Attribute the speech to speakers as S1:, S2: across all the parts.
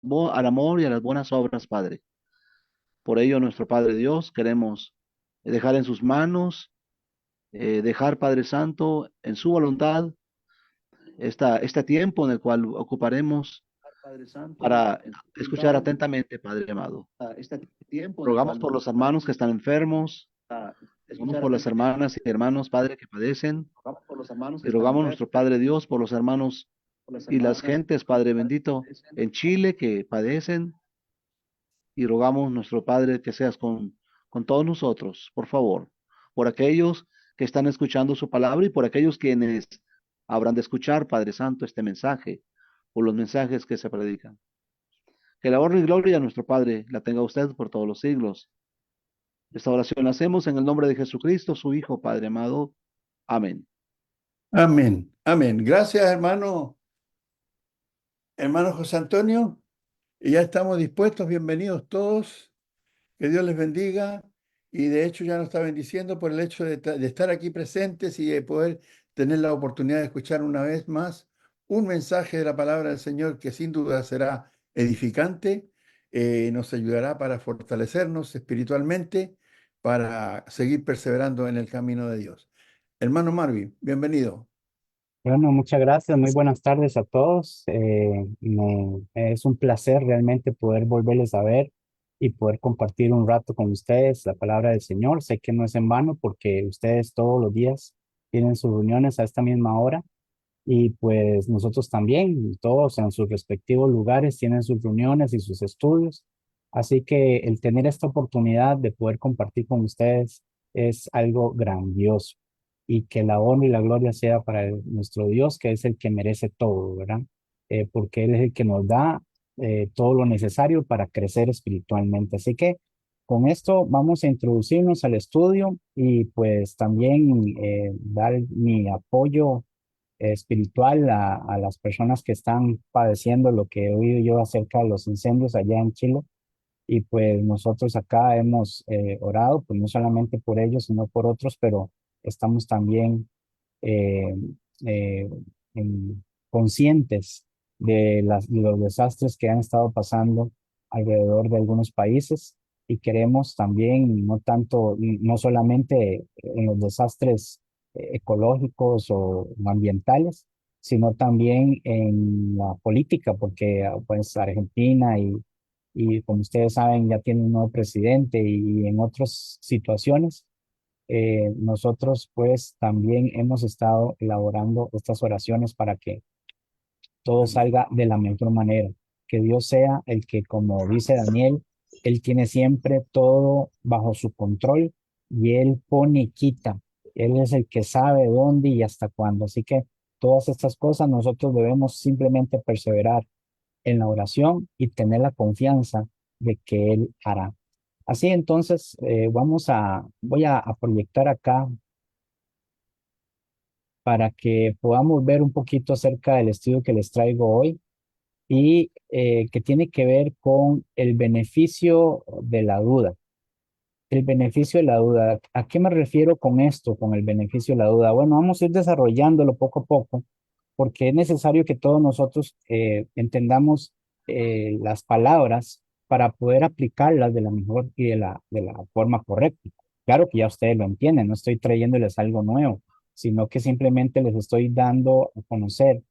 S1: al amor y a las buenas obras, Padre. Por ello, nuestro Padre Dios, queremos dejar en sus manos, dejar, Padre Santo, en su voluntad, este tiempo en el cual ocuparemos para escuchar atentamente, Padre amado. Rogamos por los hermanos que están enfermos, rogamos por las hermanas y hermanos, Padre, que padecen, y rogamos nuestro Padre Dios por los hermanos y las gentes, Padre bendito, en Chile que padecen, y rogamos nuestro Padre que seas con todos nosotros, por favor, por aquellos que están escuchando su palabra y por aquellos quienes habrán de escuchar, Padre Santo, este mensaje, o los mensajes que se predican. Que la honra y gloria a nuestro Padre la tenga usted por todos los siglos. Esta oración la hacemos en el nombre de Jesucristo, su Hijo, Padre amado. Amén.
S2: Amén, amén. Gracias, hermano José Antonio. Y ya estamos dispuestos, bienvenidos todos. Que Dios les bendiga. Y de hecho ya nos está bendiciendo por el hecho de estar aquí presentes y de poder tener la oportunidad de escuchar una vez más un mensaje de la palabra del Señor que sin duda será edificante, nos ayudará para fortalecernos espiritualmente, para seguir perseverando en el camino de Dios. Hermano Marvin, bienvenido.
S3: Bueno, muchas gracias. Muy buenas tardes a todos. Es un placer realmente poder volverles a ver y poder compartir un rato con ustedes la palabra del Señor. Sé que no es en vano porque ustedes todos los días tienen sus reuniones a esta misma hora y pues nosotros también, todos en sus respectivos lugares tienen sus reuniones y sus estudios. Así que el tener esta oportunidad de poder compartir con ustedes es algo grandioso y que la honra y la gloria sea para nuestro Dios, que es el que merece todo, ¿verdad? Porque Él es el que nos da todo lo necesario para crecer espiritualmente. Así que con esto vamos a introducirnos al estudio y pues también dar mi apoyo espiritual a las personas que están padeciendo lo que he oído yo acerca de los incendios allá en Chile. Y pues nosotros acá hemos orado, pues no solamente por ellos, sino por otros, pero estamos también eh, eh, conscientes de los desastres que han estado pasando alrededor de algunos países y queremos también, no tanto, no solamente en los desastres ecológicos o ambientales, sino también en la política, porque pues Argentina y como ustedes saben ya tiene un nuevo presidente y en otras situaciones nosotros pues también hemos estado elaborando estas oraciones para que todo salga de la mejor manera. Que Dios sea el que, como dice Daniel, Él tiene siempre todo bajo su control y Él pone y quita. Él es el que sabe dónde y hasta cuándo. Así que todas estas cosas nosotros debemos simplemente perseverar en la oración y tener la confianza de que Él hará. Así entonces, voy a proyectar acá para que podamos ver un poquito acerca del estudio que les traigo hoy y que tiene que ver con el beneficio de la duda. El beneficio de la duda. ¿A qué me refiero con esto, con el beneficio de la duda? Bueno, vamos a ir desarrollándolo poco a poco, porque es necesario que todos nosotros entendamos las palabras para poder aplicarlas de la mejor y de la forma correcta. Claro que ya ustedes lo entienden, no estoy trayéndoles algo nuevo, sino que simplemente les estoy dando a conocer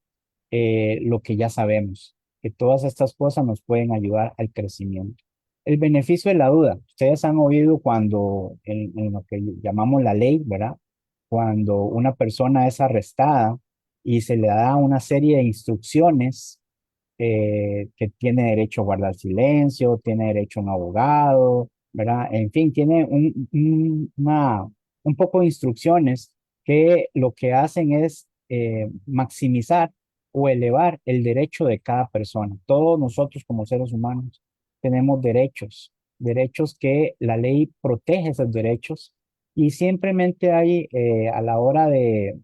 S3: lo que ya sabemos, que todas estas cosas nos pueden ayudar al crecimiento. El beneficio de la duda. Ustedes han oído cuando en lo que llamamos la ley, ¿verdad? Cuando una persona es arrestada y se le da una serie de instrucciones que tiene derecho a guardar silencio, tiene derecho a un abogado, ¿verdad? En fin, tiene un poco de instrucciones que lo que hacen es maximizar o elevar el derecho de cada persona. Todos nosotros como seres humanos tenemos derechos, derechos que la ley protege esos derechos y simplemente hay a la hora de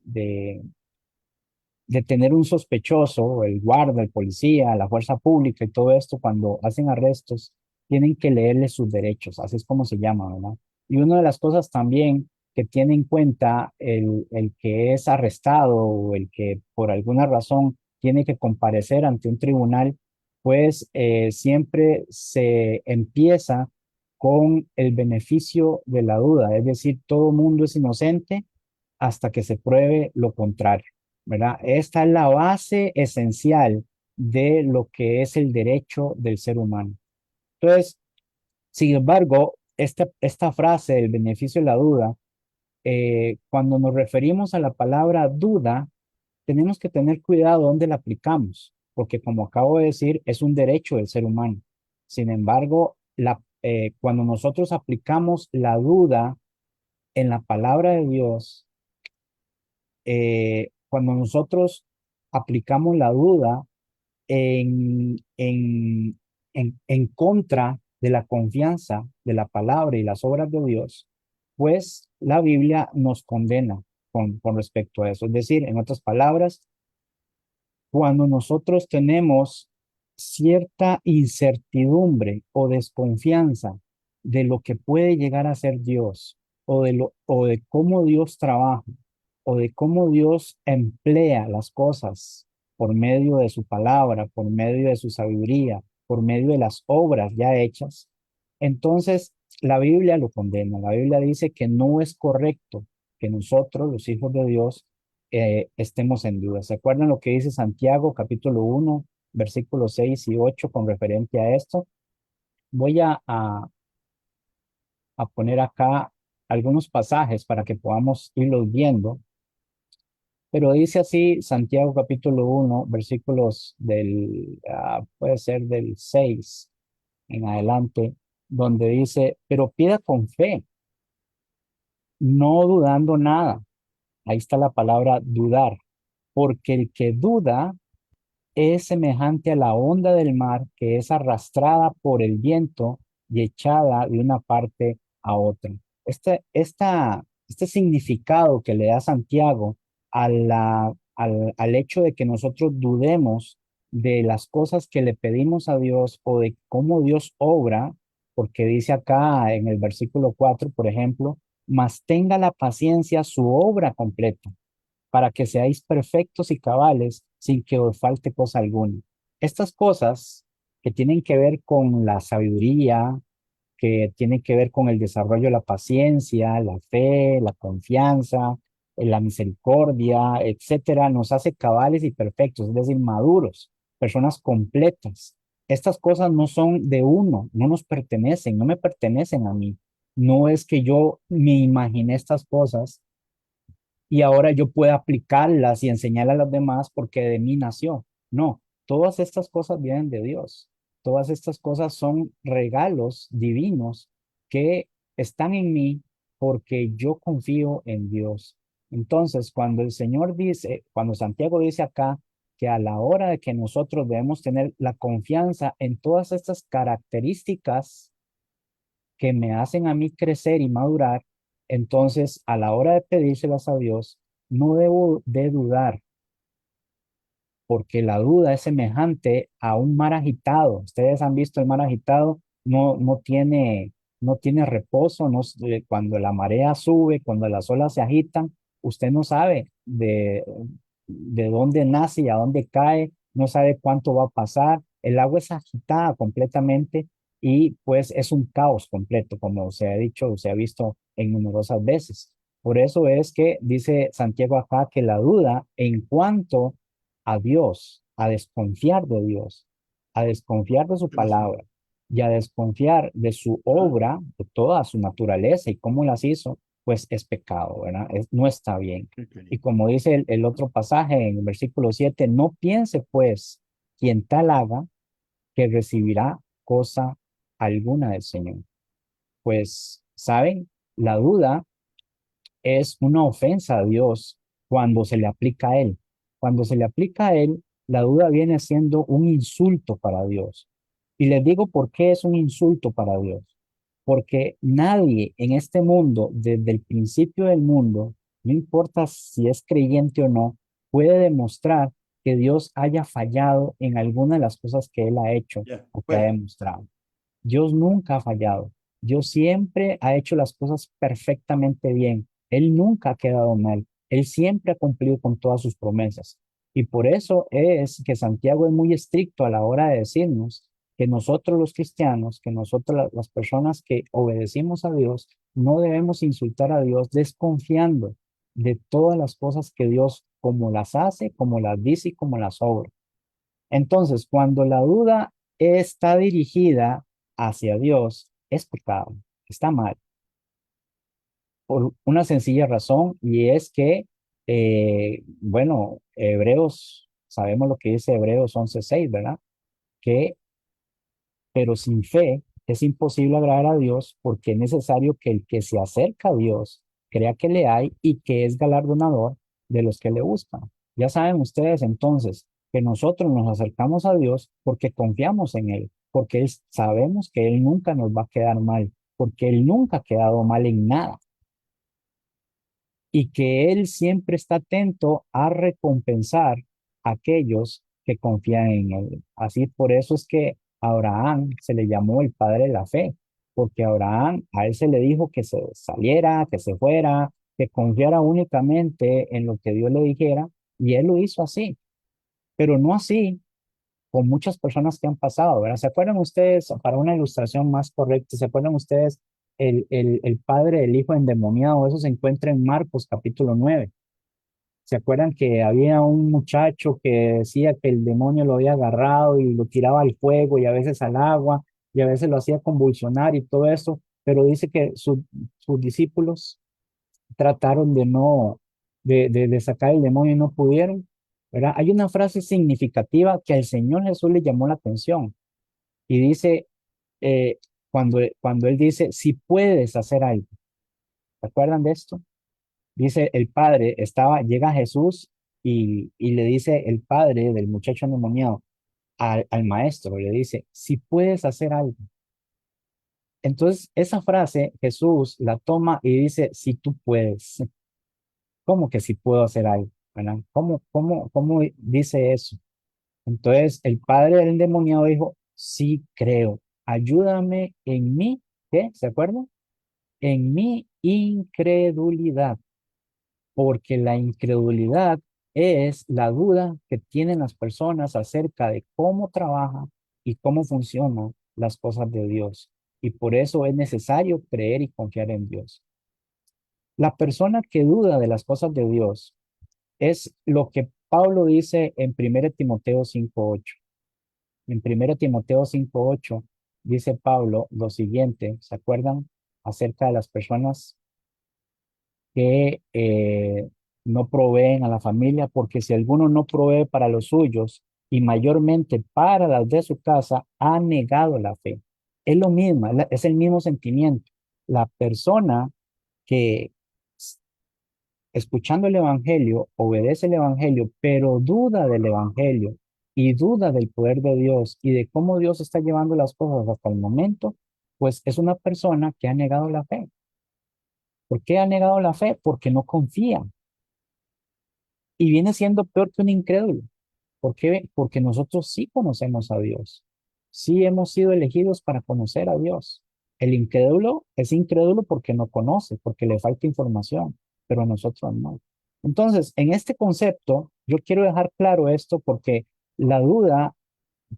S3: tener un sospechoso, el guarda, el policía, la fuerza pública y todo esto, cuando hacen arrestos, tienen que leerle sus derechos, así es como se llama, ¿verdad? Y una de las cosas también que tiene en cuenta el que es arrestado o el que por alguna razón tiene que comparecer ante un tribunal, pues siempre se empieza con el beneficio de la duda, es decir, todo mundo es inocente hasta que se pruebe lo contrario, ¿verdad? Esta es la base esencial de lo que es el derecho del ser humano. Entonces, sin embargo, esta frase del beneficio de la duda, cuando nos referimos a la palabra duda, tenemos que tener cuidado dónde la aplicamos, porque como acabo de decir, es un derecho del ser humano. Sin embargo, cuando nosotros aplicamos la duda en la palabra de Dios, cuando nosotros aplicamos la duda en contra de la confianza de la palabra y las obras de Dios, pues la Biblia nos condena con respecto a eso. Es decir, en otras palabras, cuando nosotros tenemos cierta incertidumbre o desconfianza de lo que puede llegar a ser Dios o de cómo Dios trabaja o de cómo Dios emplea las cosas por medio de su palabra, por medio de su sabiduría, por medio de las obras ya hechas, entonces la Biblia lo condena. La Biblia dice que no es correcto que nosotros, los hijos de Dios, estemos en duda. ¿Se acuerdan lo que dice Santiago capítulo 1, versículos 6 y 8 con referente a esto? Voy a poner acá algunos pasajes para que podamos irlos viendo, pero dice así Santiago capítulo 1, versículos puede ser del 6 en adelante, donde dice, pero pida con fe, no dudando nada. Ahí está la palabra dudar, porque el que duda es semejante a la onda del mar que es arrastrada por el viento y echada de una parte a otra. Este significado que le da Santiago al hecho de que nosotros dudemos de las cosas que le pedimos a Dios o de cómo Dios obra, porque dice acá en el versículo 4, por ejemplo, mas tenga la paciencia su obra completa para que seáis perfectos y cabales sin que os falte cosa alguna. Estas cosas que tienen que ver con la sabiduría, que tienen que ver con el desarrollo de la paciencia, la fe, la confianza, la misericordia, etcétera, nos hace cabales y perfectos, es decir, maduros, personas completas. Estas cosas no son de uno, no nos pertenecen, no me pertenecen a mí. No es que yo me imaginé estas cosas y ahora yo puedo aplicarlas y enseñarlas a los demás porque de mí nació. No, todas estas cosas vienen de Dios. Todas estas cosas son regalos divinos que están en mí porque yo confío en Dios. Entonces, cuando el Señor dice, cuando Santiago dice acá que a la hora de que nosotros debemos tener la confianza en todas estas características que me hacen a mí crecer y madurar, entonces a la hora de pedírselas a Dios, no debo de dudar, porque la duda es semejante a un mar agitado. Ustedes han visto el mar agitado, no tiene reposo, cuando la marea sube, cuando las olas se agitan, usted no sabe de dónde nace y a dónde cae, no sabe cuánto va a pasar. El agua es agitada completamente y pues es un caos completo, como se ha dicho, se ha visto en numerosas veces. Por eso es que dice Santiago acá que la duda en cuanto a Dios, a desconfiar de Dios, a desconfiar de su palabra y a desconfiar de su obra, de toda su naturaleza y cómo las hizo, pues es pecado, ¿verdad? No está bien. Y como dice el otro pasaje en el versículo 7, no piense pues quien tal haga que recibirá cosa alguna del Señor. Pues, ¿saben? La duda es una ofensa a Dios cuando se le aplica a Él. Cuando se le aplica a Él, la duda viene siendo un insulto para Dios. Y les digo por qué es un insulto para Dios. Porque nadie en este mundo, desde el principio del mundo, no importa si es creyente o no, puede demostrar que Dios haya fallado en alguna de las cosas que Él ha hecho
S2: Ya,
S3: o que ha
S2: bueno,
S3: demostrado. Dios nunca ha fallado. Dios siempre ha hecho las cosas perfectamente bien. Él nunca ha quedado mal. Él siempre ha cumplido con todas sus promesas. Y por eso es que Santiago es muy estricto a la hora de decirnos que nosotros los cristianos, que nosotros las personas que obedecimos a Dios, no debemos insultar a Dios desconfiando de todas las cosas que Dios como las hace, como las dice y como las obra. Entonces, cuando la duda está dirigida hacia Dios, es pecado, está mal, por una sencilla razón, y es que, bueno, Hebreos, sabemos lo que dice Hebreos 11:6, ¿verdad? Que, pero sin fe es imposible agradar a Dios porque es necesario que el que se acerca a Dios crea que le hay y que es galardonador de los que le buscan. Ya saben ustedes entonces que nosotros nos acercamos a Dios porque confiamos en Él, porque sabemos que Él nunca nos va a quedar mal, porque Él nunca ha quedado mal en nada y que Él siempre está atento a recompensar a aquellos que confían en Él. Así por eso es que a Abraham se le llamó el padre de la fe, porque Abraham, a él se le dijo que se saliera, que se fuera, que confiara únicamente en lo que Dios le dijera, y él lo hizo así, pero no así con muchas personas que han pasado, ¿verdad? ¿Se acuerdan ustedes, para una ilustración más correcta, se acuerdan ustedes el padre del hijo endemoniado? Eso se encuentra en Marcos capítulo 9. ¿Se acuerdan que había un muchacho que decía que el demonio lo había agarrado y lo tiraba al fuego y a veces al agua y a veces lo hacía convulsionar y todo eso? Pero dice que sus discípulos trataron de no, de sacar el demonio y no pudieron, ¿verdad? Hay una frase significativa que al Señor Jesús le llamó la atención y dice, eh, cuando Él dice, si puedes hacer algo, ¿se acuerdan de esto? Dice el padre, llega Jesús y le dice el padre del muchacho endemoniado al maestro, le dice, si puedes hacer algo. Entonces, esa frase Jesús la toma y dice, si tú puedes. ¿Cómo que si puedo hacer algo? ¿Verdad? ¿Cómo dice eso? Entonces, el padre del endemoniado dijo, sí creo, ayúdame en mi, ¿qué? ¿Se acuerdan? En mi incredulidad, porque la incredulidad es la duda que tienen las personas acerca de cómo trabaja y cómo funcionan las cosas de Dios. Y por eso es necesario creer y confiar en Dios. La persona que duda de las cosas de Dios es lo que Pablo dice en 1 Timoteo 5:8. En 1 Timoteo 5:8 dice Pablo lo siguiente, ¿se acuerdan? Acerca de las personas que no proveen a la familia, porque si alguno no provee para los suyos y mayormente para las de su casa, ha negado la fe. Es lo mismo, es el mismo sentimiento. La persona que escuchando el Evangelio, obedece el Evangelio, pero duda del Evangelio y duda del poder de Dios y de cómo Dios está llevando las cosas hasta el momento, pues es una persona que ha negado la fe. ¿Por qué ha negado la fe? Porque no confía y viene siendo peor que un incrédulo. ¿Por qué? Porque nosotros sí conocemos a Dios. Sí hemos sido elegidos para conocer a Dios. El incrédulo es incrédulo porque no conoce, porque le falta información, pero nosotros no. Entonces, en este concepto, yo quiero dejar claro esto porque la duda,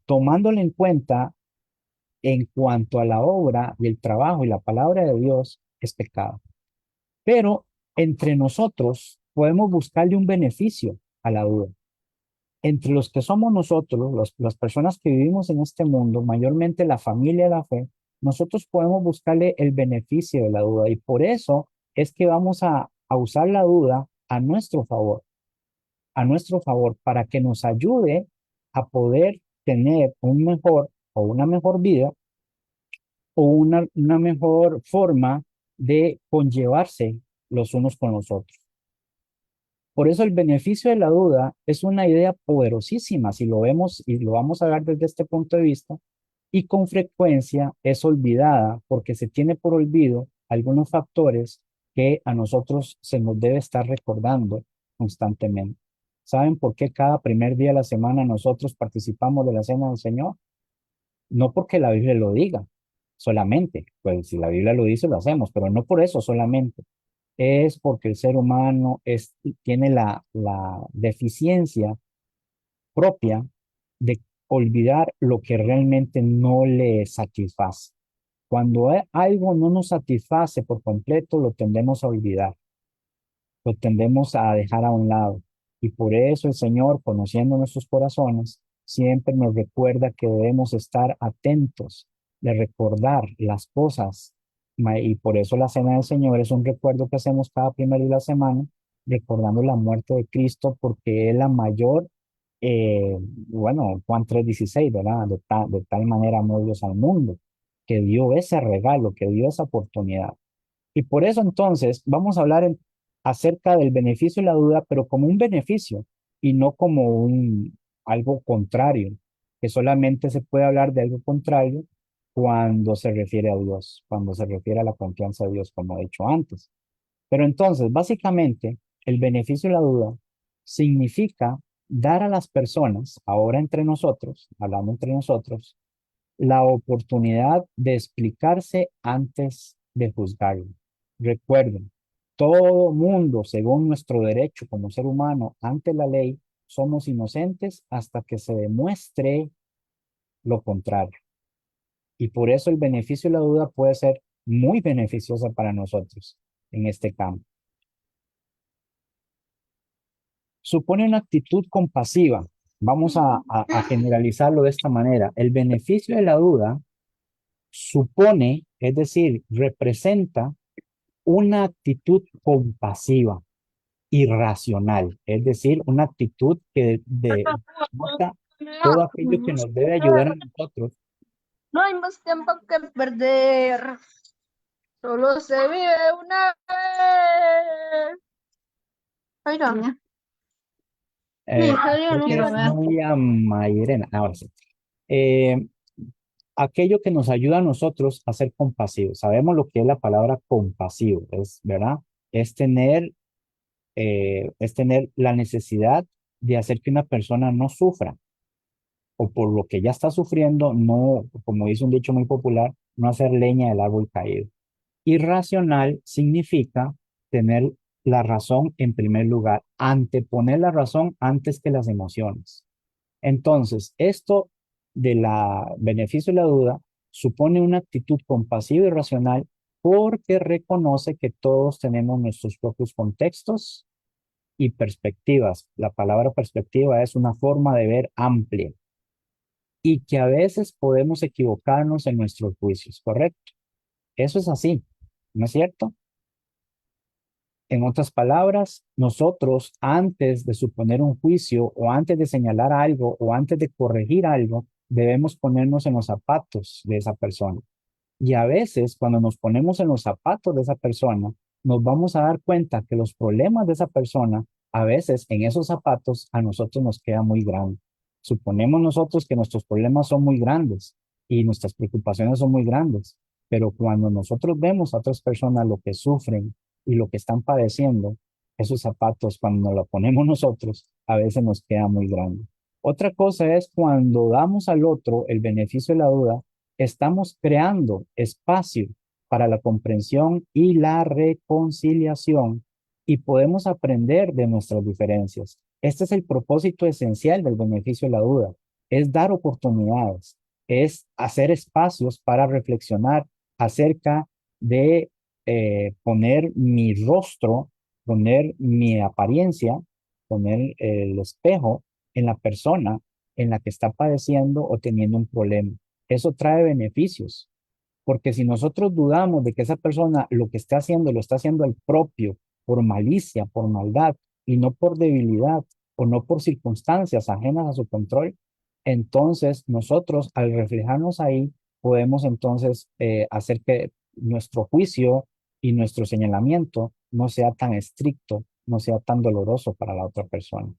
S3: tomándolo en cuenta en cuanto a la obra y el trabajo y la palabra de Dios, es pecado. Pero entre nosotros podemos buscarle un beneficio a la duda. Entre los que somos nosotros, las personas que vivimos en este mundo, mayormente la familia de la fe, nosotros podemos buscarle el beneficio de la duda y por eso es que vamos a usar la duda a nuestro favor, para que nos ayude a poder tener un mejor o una mejor vida o una mejor forma de conllevarse los unos con los otros. Por eso el beneficio de la duda es una idea poderosísima si lo vemos y lo vamos a ver desde este punto de vista, y con frecuencia es olvidada porque se tiene por olvido algunos factores que a nosotros se nos debe estar recordando constantemente. ¿Saben por qué cada primer día de la semana nosotros participamos de la cena del Señor? No porque la Biblia lo diga solamente, pues si la Biblia lo dice lo hacemos, pero no por eso solamente es porque el ser humano tiene la deficiencia propia de olvidar lo que realmente no le satisface. Cuando algo no nos satisface por completo, lo tendemos a olvidar, lo tendemos a dejar a un lado. Y por eso el Señor, conociendo nuestros corazones, siempre nos recuerda que debemos estar atentos de recordar las cosas. Y por eso la Cena del Señor es un recuerdo que hacemos cada primero de la semana, recordando la muerte de Cristo, porque es la mayor, bueno, Juan 3:16, ¿verdad? De tal manera amó Dios al mundo, que dio ese regalo, que dio esa oportunidad. Y por eso entonces vamos a hablar acerca del beneficio y la duda, pero como un beneficio y no como algo contrario, que solamente se puede hablar de algo contrario cuando se refiere a Dios, cuando se refiere a la confianza de Dios, como he dicho antes. Pero entonces, básicamente, el beneficio y la duda significa dar a las personas, ahora entre nosotros, hablando entre nosotros, la oportunidad de explicarse antes de juzgarlo. Recuerden, todo mundo, según nuestro derecho como ser humano ante la ley, somos inocentes hasta que se demuestre lo contrario. Y por eso el beneficio y la duda puede ser muy beneficiosa para nosotros en este campo. Supone una actitud compasiva. Vamos a generalizarlo de esta manera. El beneficio de la duda supone, es decir, representa una actitud compasiva y racional, es decir, una actitud que busca todo aquello que nos debe ayudar a nosotros.
S4: No hay más tiempo que perder. Solo se vive una vez. Ay, no.
S3: Creo que es muy a Mayrena. Ahora sí. Eh, aquello que nos ayuda a nosotros a ser compasivos. Sabemos lo que es la palabra compasivo, es, ¿verdad? Es tener la necesidad de hacer que una persona no sufra o por lo que ya está sufriendo, no, como dice un dicho muy popular, no hacer leña del árbol caído. Irracional significa tener la razón en primer lugar, anteponer la razón antes que las emociones. Entonces, esto de la beneficio y la duda supone una actitud compasiva y racional porque reconoce que todos tenemos nuestros propios contextos y perspectivas. La palabra perspectiva es una forma de ver amplia y que a veces podemos equivocarnos en nuestros juicios, ¿correcto? Eso es así, ¿no es cierto? En otras palabras, nosotros antes de suponer un juicio o antes de señalar algo o antes de corregir algo, debemos ponernos en los zapatos de esa persona. Y a veces cuando nos ponemos en los zapatos de esa persona, nos vamos a dar cuenta que los problemas de esa persona, a veces en esos zapatos a nosotros nos queda muy grande. Suponemos nosotros que nuestros problemas son muy grandes y nuestras preocupaciones son muy grandes, pero cuando nosotros vemos a otras personas lo que sufren y lo que están padeciendo, esos zapatos cuando nos los ponemos nosotros, a veces nos queda muy grande. Otra cosa es cuando damos al otro el beneficio de la duda, estamos creando espacio para la comprensión y la reconciliación y podemos aprender de nuestras diferencias. Este es el propósito esencial del beneficio de la duda, es dar oportunidades, es hacer espacios para reflexionar acerca de poner mi rostro, poner mi apariencia, poner el espejo en la persona en la que está padeciendo o teniendo un problema. Eso trae beneficios, porque si nosotros dudamos de que esa persona lo que está haciendo lo está haciendo al propio, por malicia, por maldad, y no por debilidad o no por circunstancias ajenas a su control, entonces nosotros al reflejarnos ahí podemos entonces hacer que nuestro juicio y nuestro señalamiento no sea tan estricto, no sea tan doloroso para la otra persona.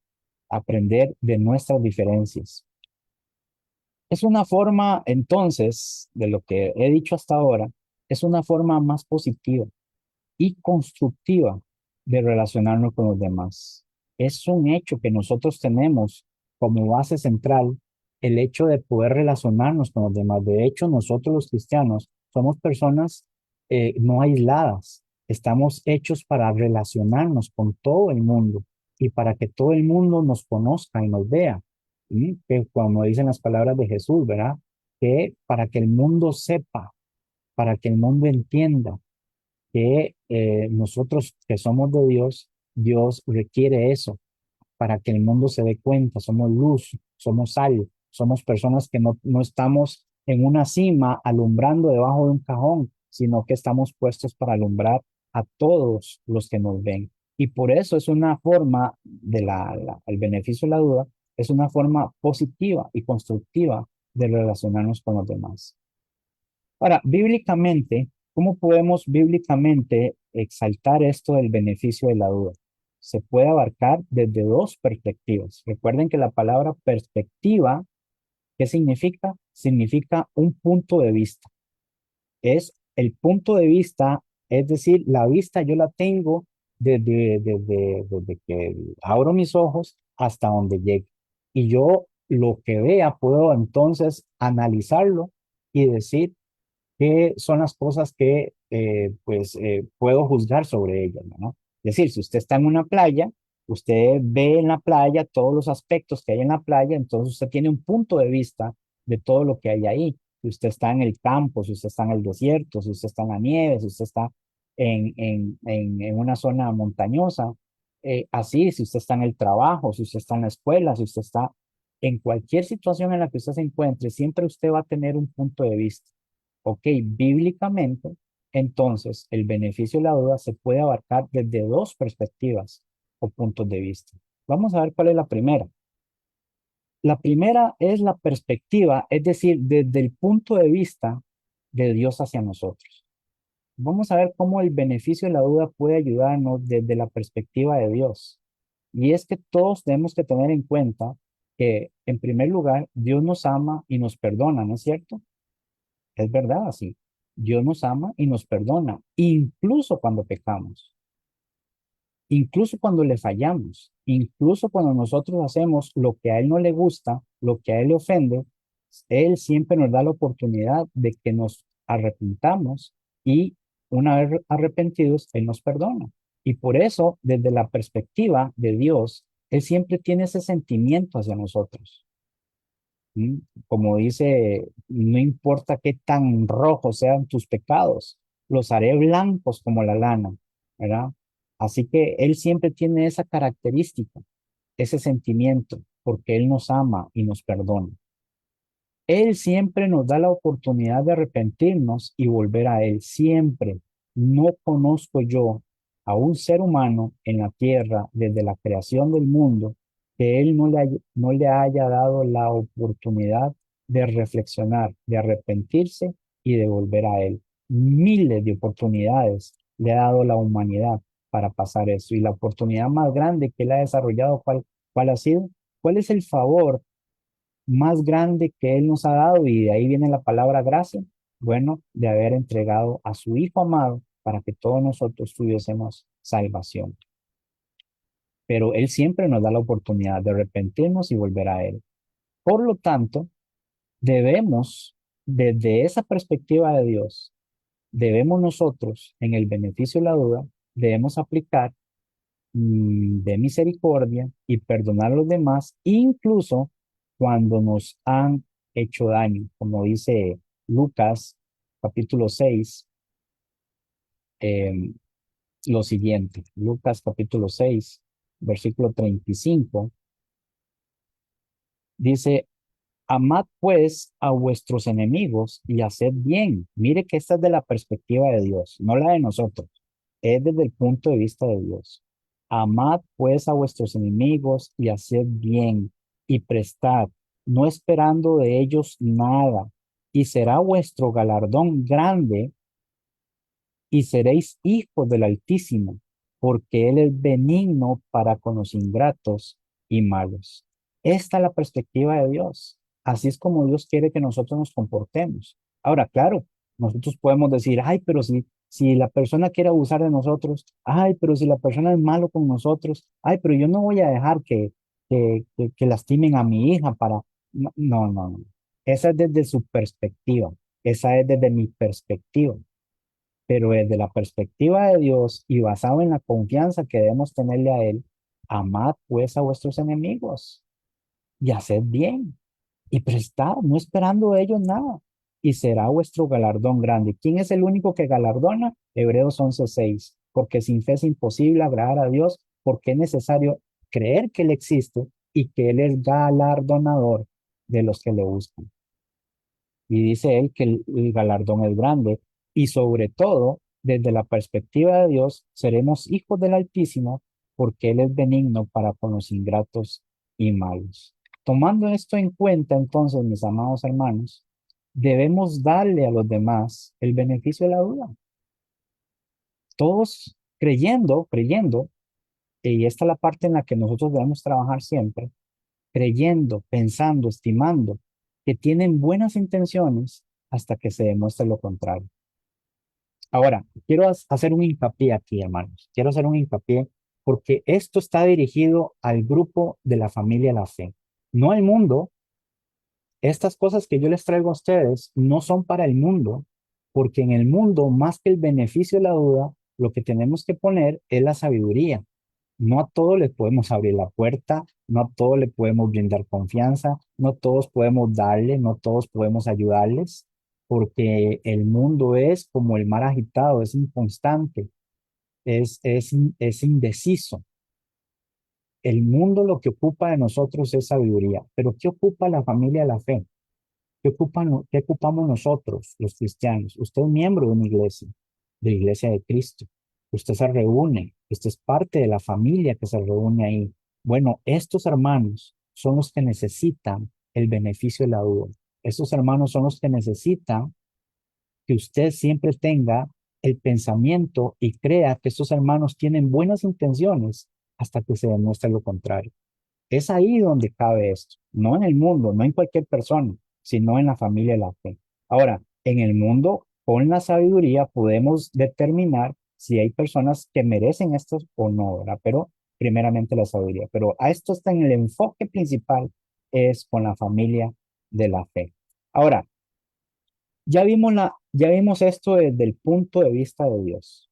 S3: Aprender de nuestras diferencias. Es una forma, entonces, de lo que he dicho hasta ahora, es una forma más positiva y constructiva de relacionarnos con los demás. Es un hecho que nosotros tenemos como base central el hecho de poder relacionarnos con los demás. De hecho, nosotros los cristianos somos personas no aisladas. Estamos hechos para relacionarnos con todo el mundo y para que todo el mundo nos conozca y nos vea. Que como dicen las palabras de Jesús, ¿verdad? Que para que el mundo sepa, para que el mundo entienda que nosotros que somos de Dios, Dios requiere eso para que el mundo se dé cuenta, somos luz, somos sal, somos personas que no estamos en una cima alumbrando debajo de un cajón, sino que estamos puestos para alumbrar a todos los que nos ven. Y por eso es una forma de el beneficio de la duda, es una forma positiva y constructiva de relacionarnos con los demás. Ahora, bíblicamente, ¿cómo podemos bíblicamente exaltar esto del beneficio de la duda? Se puede abarcar desde dos perspectivas. Recuerden que la palabra perspectiva, ¿qué significa? Significa un punto de vista. Es el punto de vista, es decir, la vista yo la tengo desde que abro mis ojos hasta donde llegue. Y yo lo que vea puedo entonces analizarlo y decir, qué son las cosas que puedo juzgar sobre ellas, ¿no? Es decir, si usted está en una playa, usted ve en la playa todos los aspectos que hay en la playa, entonces usted tiene un punto de vista de todo lo que hay ahí. Si usted está en el campo, si usted está en el desierto, si usted está en la nieve, si usted está en una zona montañosa, así, si usted está en el trabajo, si usted está en la escuela, si usted está en cualquier situación en la que usted se encuentre, siempre usted va a tener un punto de vista. Ok, bíblicamente, entonces el beneficio de la duda se puede abarcar desde dos perspectivas o puntos de vista. Vamos a ver cuál es la primera. La primera es la perspectiva, es decir, desde el punto de vista de Dios hacia nosotros. Vamos a ver cómo el beneficio de la duda puede ayudarnos desde la perspectiva de Dios. Y es que todos tenemos que tener en cuenta que, en primer lugar, Dios nos ama y nos perdona, ¿no es cierto? Es verdad, así. Dios nos ama y nos perdona, incluso cuando pecamos, incluso cuando le fallamos, incluso cuando nosotros hacemos lo que a Él no le gusta, lo que a Él le ofende, Él siempre nos da la oportunidad de que nos arrepintamos y una vez arrepentidos, Él nos perdona. Y por eso, desde la perspectiva de Dios, Él siempre tiene ese sentimiento hacia nosotros. ¿Mm? Como dice, no importa qué tan rojos sean tus pecados, los haré blancos como la lana, ¿verdad? Así que Él siempre tiene esa característica, ese sentimiento, porque Él nos ama y nos perdona. Él siempre nos da la oportunidad de arrepentirnos y volver a Él. Siempre. No conozco yo a un ser humano en la tierra desde la creación del mundo que Él no le haya dado la oportunidad de reflexionar, de arrepentirse y de volver a Él. Miles de oportunidades le ha dado la humanidad para pasar eso. Y la oportunidad más grande que Él ha desarrollado, ¿cuál ha sido? ¿Cuál es el favor más grande que Él nos ha dado? Y de ahí viene la palabra gracia, bueno, de haber entregado a su Hijo amado para que todos nosotros tuviésemos salvación. Pero Él siempre nos da la oportunidad de arrepentirnos y volver a Él. Por lo tanto, debemos, desde esa perspectiva de Dios, debemos nosotros, en el beneficio de la duda, debemos aplicar de misericordia y perdonar a los demás, incluso cuando nos han hecho daño, como dice Lucas capítulo 6, eh, lo siguiente, Lucas capítulo 6, versículo 35, dice, amad pues a vuestros enemigos y haced bien. Mire que esta es de la perspectiva de Dios, no la de nosotros, es desde el punto de vista de Dios. Amad pues a vuestros enemigos y haced bien y prestad, no esperando de ellos nada, y será vuestro galardón grande y seréis hijos del Altísimo, porque Él es benigno para con los ingratos y malos. Esta es la perspectiva de Dios. Así es como Dios quiere que nosotros nos comportemos. Ahora, claro, nosotros podemos decir, ay, pero si la persona quiere abusar de nosotros, ay, pero si la persona es malo con nosotros, ay, pero yo no voy a dejar que lastimen a mi hija para... No, no, no. No. Esa es desde su perspectiva. Esa es desde mi perspectiva, pero desde la perspectiva de Dios y basado en la confianza que debemos tenerle a Él, amad pues a vuestros enemigos. y haced bien y prestad, no esperando de ellos nada, y será vuestro galardón grande. ¿Quién es el único que galardona? Hebreos 11:6. Porque sin fe es imposible agradar a Dios, porque es necesario creer que Él existe y que Él es galardonador de los que le buscan. Y dice él que el galardón es grande y sobre todo, desde la perspectiva de Dios, seremos hijos del Altísimo porque Él es benigno para con los ingratos y malos. Tomando esto en cuenta, entonces, mis amados hermanos, debemos darle a los demás el beneficio de la duda. Todos creyendo, y esta es la parte en la que nosotros debemos trabajar siempre, creyendo, pensando, estimando que tienen buenas intenciones hasta que se demuestre lo contrario. Ahora, quiero hacer un hincapié aquí, hermanos. Quiero hacer un hincapié porque esto está dirigido al grupo de la familia La Fe, no al mundo. Estas cosas que yo les traigo a ustedes no son para el mundo, porque en el mundo, más que el beneficio de la duda, lo que tenemos que poner es la sabiduría. No a todos les podemos abrir la puerta, no a todos le podemos brindar confianza, no todos podemos darle, no todos podemos ayudarles, porque el mundo es como el mar agitado, es inconstante, es indeciso. El mundo lo que ocupa de nosotros es sabiduría, pero ¿qué ocupa la familia de la fe? ¿Qué ocupamos nosotros, los cristianos? Usted es miembro de la iglesia de Cristo. Usted se reúne, usted es parte de la familia que se reúne ahí. Bueno, estos hermanos son los que necesitan el beneficio de la duda. Estos hermanos son los que necesitan que usted siempre tenga el pensamiento y crea que estos hermanos tienen buenas intenciones hasta que se demuestre lo contrario. Es ahí donde cabe esto, no en el mundo, no en cualquier persona, sino en la familia de la fe. Ahora, en el mundo, con la sabiduría podemos determinar si hay personas que merecen esto o no, ¿verdad? Pero primeramente la sabiduría. Pero a esto está en el enfoque principal, es con la familia de la fe. Ahora, ya vimos esto desde el punto de vista de Dios.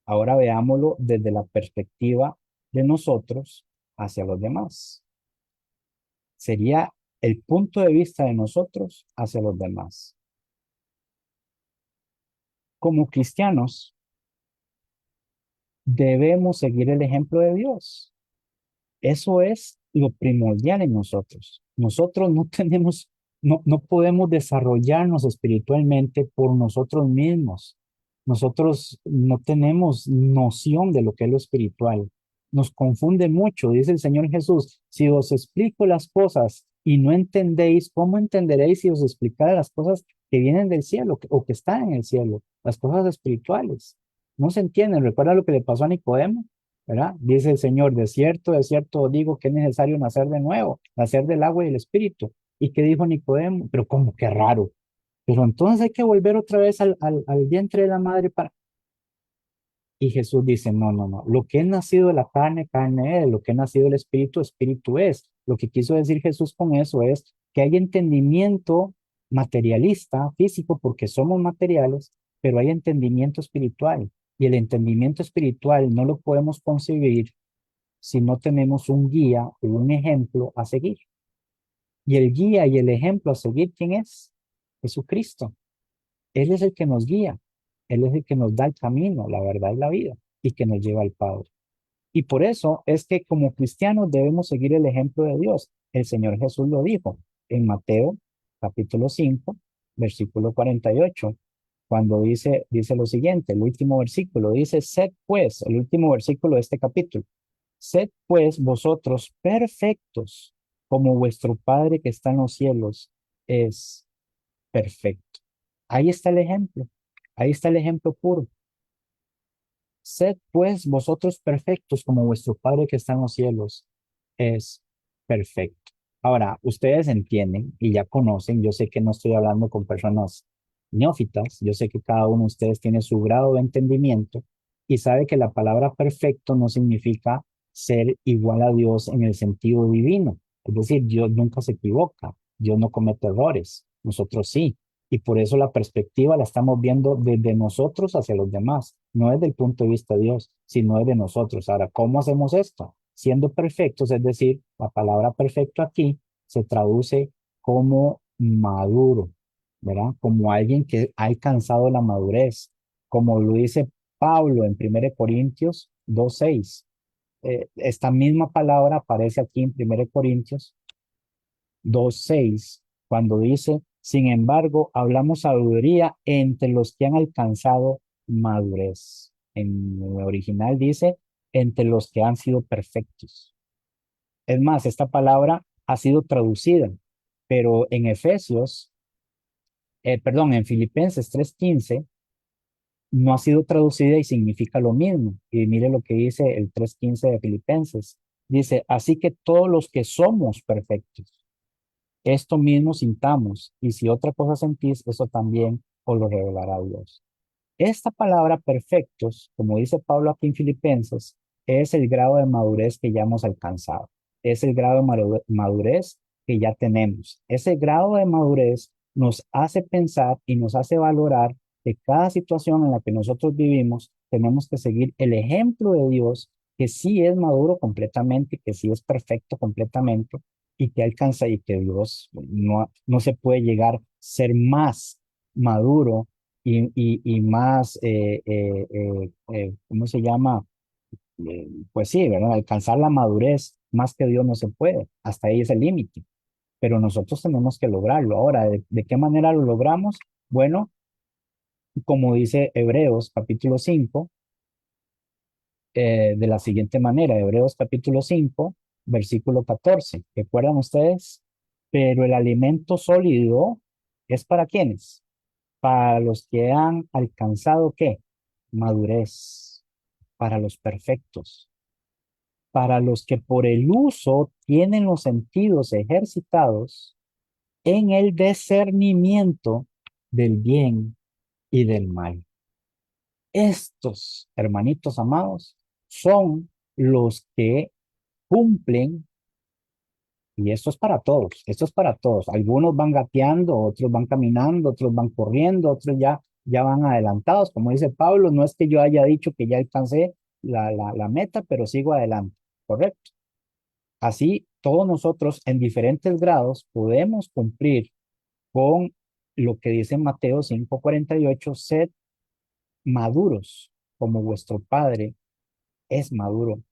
S3: Ahora veámoslo desde la perspectiva de nosotros hacia los demás. Sería el punto de vista de nosotros hacia los demás. Como cristianos, debemos seguir el ejemplo de Dios. Eso es lo primordial en nosotros. Nosotros no podemos desarrollarnos espiritualmente por nosotros mismos. Nosotros no tenemos noción de lo que es lo espiritual. Nos confunde mucho, dice el Señor Jesús, si os explico las cosas y no entendéis, ¿cómo entenderéis si os explicara las cosas que vienen del cielo o que están en el cielo? Las cosas espirituales. No se entienden. ¿Recuerda lo que le pasó a Nicodemo? ¿Verdad? Dice el Señor, de cierto os digo que es necesario nacer de nuevo, nacer del agua y del espíritu. ¿Y qué dijo Nicodemo? Pero como que raro. Pero entonces hay que volver otra vez al vientre de la madre para... Y Jesús dice, no. Lo que es nacido de la carne, carne es. Lo que es nacido del espíritu, espíritu es. Lo que quiso decir Jesús con eso es que hay entendimiento materialista, físico, porque somos materiales, pero hay entendimiento espiritual. Y el entendimiento espiritual no lo podemos concebir si no tenemos un guía o un ejemplo a seguir. Y el guía y el ejemplo a seguir, ¿quién es? Jesucristo. Él es el que nos guía. Él es el que nos da el camino, la verdad y la vida, y que nos lleva al Padre. Y por eso es que como cristianos debemos seguir el ejemplo de Dios. El Señor Jesús lo dijo en Mateo capítulo 5, versículo 48, cuando dice lo siguiente, el último versículo, dice, sed pues, el último versículo de este capítulo, sed pues vosotros perfectos, como vuestro Padre que está en los cielos es perfecto. Ahí está el ejemplo. Ahí está el ejemplo puro. Sed pues vosotros perfectos como vuestro Padre que está en los cielos es perfecto. Ahora, ustedes entienden y ya conocen, yo sé que no estoy hablando con personas neófitas, yo sé que cada uno de ustedes tiene su grado de entendimiento y sabe que la palabra perfecto no significa ser igual a Dios en el sentido divino. Es decir, Dios nunca se equivoca, Dios no comete errores, nosotros sí. Y por eso la perspectiva la estamos viendo desde nosotros hacia los demás, no desde el punto de vista de Dios, sino desde nosotros. Ahora, ¿cómo hacemos esto? Siendo perfectos, es decir, la palabra perfecto aquí se traduce como maduro, ¿verdad? Como alguien que ha alcanzado la madurez, como lo dice Pablo en 1 Corintios 2:6. Esta misma palabra aparece aquí en 1 Corintios 2:6, cuando dice, sin embargo, hablamos sabiduría entre los que han alcanzado madurez. En el original dice, entre los que han sido perfectos. Es más, esta palabra ha sido traducida, pero en en Filipenses 3:15 no ha sido traducida y significa lo mismo. Y mire lo que dice el 3:15 de Filipenses. Dice, así que todos los que somos perfectos, esto mismo sintamos, y si otra cosa sentís, eso también os lo revelará Dios. Esta palabra perfectos, como dice Pablo aquí en Filipenses, es el grado de madurez que ya hemos alcanzado. Es el grado de madurez que ya tenemos. Ese grado de madurez nos hace pensar y nos hace valorar que cada situación en la que nosotros vivimos tenemos que seguir el ejemplo de Dios, que sí es maduro completamente, que sí es perfecto completamente y que alcanza y que Dios no se puede llegar a ser más maduro y más, ¿cómo se llama? Pues sí, ¿verdad? Alcanzar la madurez más que Dios no se puede, hasta ahí es el límite, pero nosotros tenemos que lograrlo. Ahora, ¿de qué manera lo logramos? Bueno, como dice Hebreos capítulo 5, de la siguiente manera, Hebreos capítulo 5 versículo 14. ¿Recuerdan ustedes? Pero el alimento sólido es para quienes, para los que han alcanzado ¿qué? Madurez, para los perfectos, para los que por el uso tienen los sentidos ejercitados en el discernimiento del bien y del mal. Estos, hermanitos amados, son los que cumplen, y esto es para todos, esto es para todos. Algunos van gateando, otros van caminando, otros van corriendo, otros ya van adelantados. Como dice Pablo, no es que yo haya dicho que ya alcancé la meta, pero sigo adelante, ¿correcto? Así, todos nosotros en diferentes grados podemos cumplir con lo que dice Mateo 5:48, sed maduros como vuestro Padre es maduro.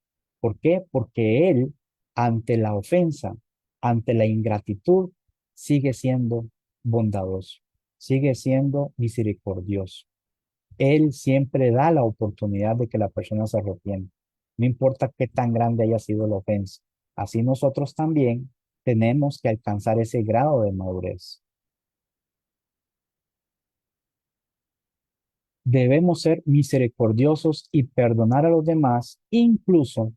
S3: ¿Por qué? Porque Él, ante la ofensa, ante la ingratitud, sigue siendo bondadoso, sigue siendo misericordioso. Él siempre da la oportunidad de que la persona se arrepienta. No importa qué tan grande haya sido la ofensa. Así nosotros también tenemos que alcanzar ese grado de madurez. Debemos ser misericordiosos y perdonar a los demás, incluso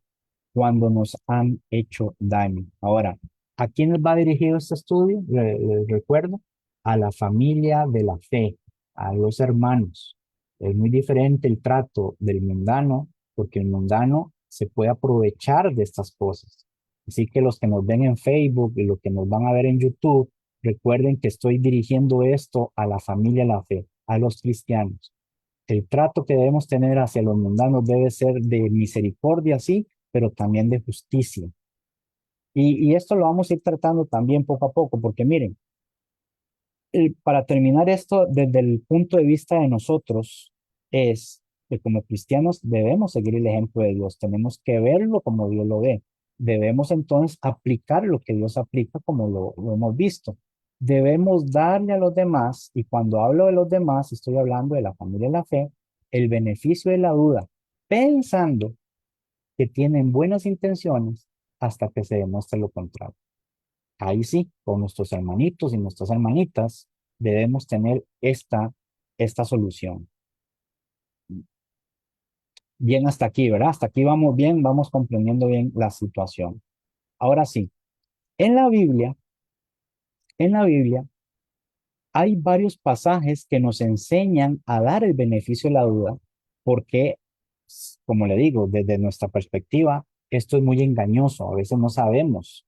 S3: cuando nos han hecho daño. Ahora, ¿a quién va dirigido este estudio? Les recuerdo, a la familia de la fe, a los hermanos. Es muy diferente el trato del mundano, porque el mundano se puede aprovechar de estas cosas. Así que los que nos ven en Facebook y los que nos van a ver en YouTube, recuerden que estoy dirigiendo esto a la familia de la fe, a los cristianos. El trato que debemos tener hacia los mundanos debe ser de misericordia, sí, pero también de justicia. Y esto lo vamos a ir tratando también poco a poco, porque miren, para terminar esto, desde el punto de vista de nosotros, es que como cristianos debemos seguir el ejemplo de Dios, tenemos que verlo como Dios lo ve. Debemos entonces aplicar lo que Dios aplica como lo hemos visto. Debemos darle a los demás, y cuando hablo de los demás, estoy hablando de la familia de la fe, el beneficio de la duda, pensando que tienen buenas intenciones hasta que se demuestre lo contrario. Ahí sí, con nuestros hermanitos y nuestras hermanitas, debemos tener esta solución. Bien hasta aquí, ¿verdad? Hasta aquí vamos bien, vamos comprendiendo bien la situación. Ahora sí, en la Biblia, en la Biblia hay varios pasajes que nos enseñan a dar el beneficio de la duda, porque, como le digo, desde nuestra perspectiva, esto es muy engañoso. A veces no sabemos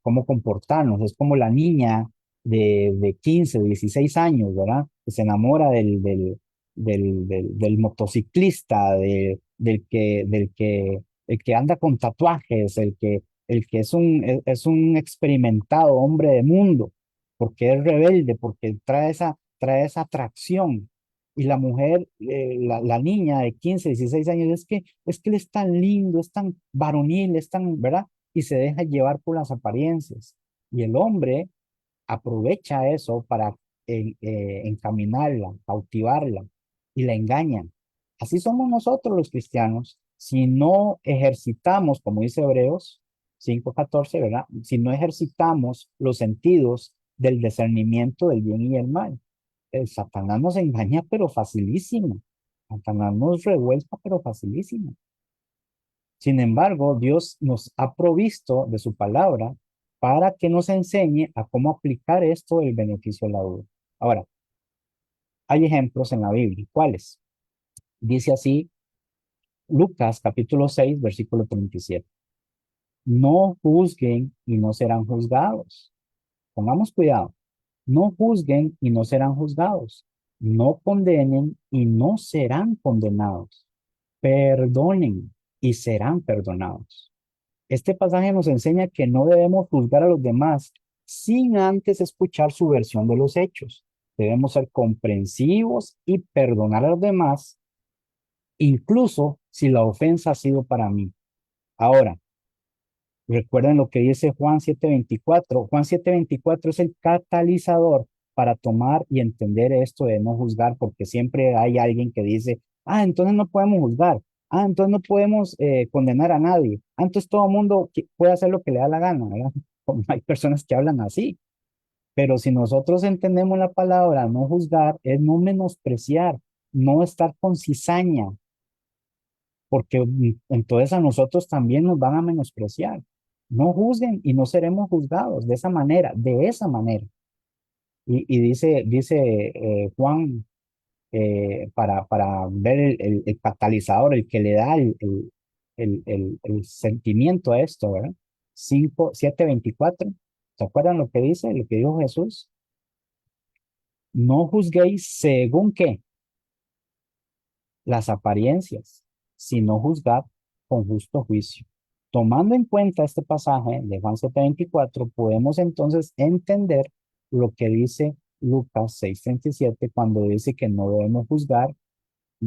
S3: cómo comportarnos. Es como la niña de 15, 16 años, ¿verdad? Que se enamora del motociclista, el que anda con tatuajes, el que es un experimentado hombre de mundo, porque es rebelde, porque trae esa atracción. Y la mujer, la niña de 15 16 años, es que él es tan lindo, es tan varonil, es tan, ¿verdad? Y se deja llevar por las apariencias. Y el hombre aprovecha eso para encaminarla, cautivarla y la engañan. Así somos nosotros los cristianos. Si no ejercitamos, como dice Hebreos 5:14, ¿verdad? Si no ejercitamos los sentidos del discernimiento del bien y el mal, el Satanás nos engaña, pero facilísimo. Satanás nos revuelta, pero facilísimo. Sin embargo, Dios nos ha provisto de su palabra para que nos enseñe a cómo aplicar esto del beneficio de la duda. Ahora, hay ejemplos en la Biblia. ¿Cuáles? Dice así Lucas capítulo 6, versículo 37. No juzguen y no serán juzgados. Pongamos cuidado. No juzguen y no serán juzgados. No condenen y no serán condenados. Perdonen y serán perdonados. Este pasaje nos enseña que no debemos juzgar a los demás sin antes escuchar su versión de los hechos. Debemos ser comprensivos y perdonar a los demás, incluso si la ofensa ha sido para mí. Ahora, recuerden lo que dice Juan 7:24. Juan 7:24 es el catalizador para tomar y entender esto de no juzgar, porque siempre hay alguien que dice, entonces no podemos juzgar, entonces no podemos condenar a nadie, entonces todo el mundo puede hacer lo que le da la gana, ¿verdad? Como hay personas que hablan así, pero si nosotros entendemos la palabra no juzgar, es no menospreciar, no estar con cizaña, porque entonces a nosotros también nos van a menospreciar. No juzguen y no seremos juzgados de esa manera, de esa manera. Y dice Juan, para ver el catalizador, el que le da el sentimiento a esto, ¿verdad? 7:24. ¿Se acuerdan lo que dice, lo que dijo Jesús? No juzguéis según qué, las apariencias, sino juzgad con justo juicio. Tomando en cuenta este pasaje de Juan 7:24, podemos entonces entender lo que dice Lucas 6:37 cuando dice que no debemos juzgar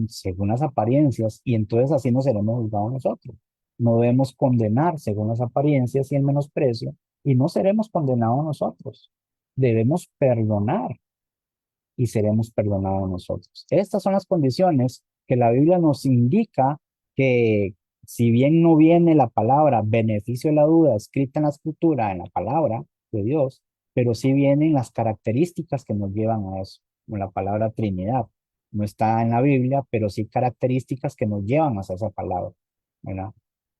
S3: según las apariencias y entonces así no seremos juzgados nosotros. No debemos condenar según las apariencias y el menosprecio y no seremos condenados nosotros. Debemos perdonar y seremos perdonados nosotros. Estas son las condiciones que la Biblia nos indica que si bien no viene la palabra beneficio de la duda escrita en la escritura, en la palabra de Dios, pero sí vienen las características que nos llevan a eso, como la palabra Trinidad. No está en la Biblia, pero sí características que nos llevan hacia esa palabra, ¿verdad?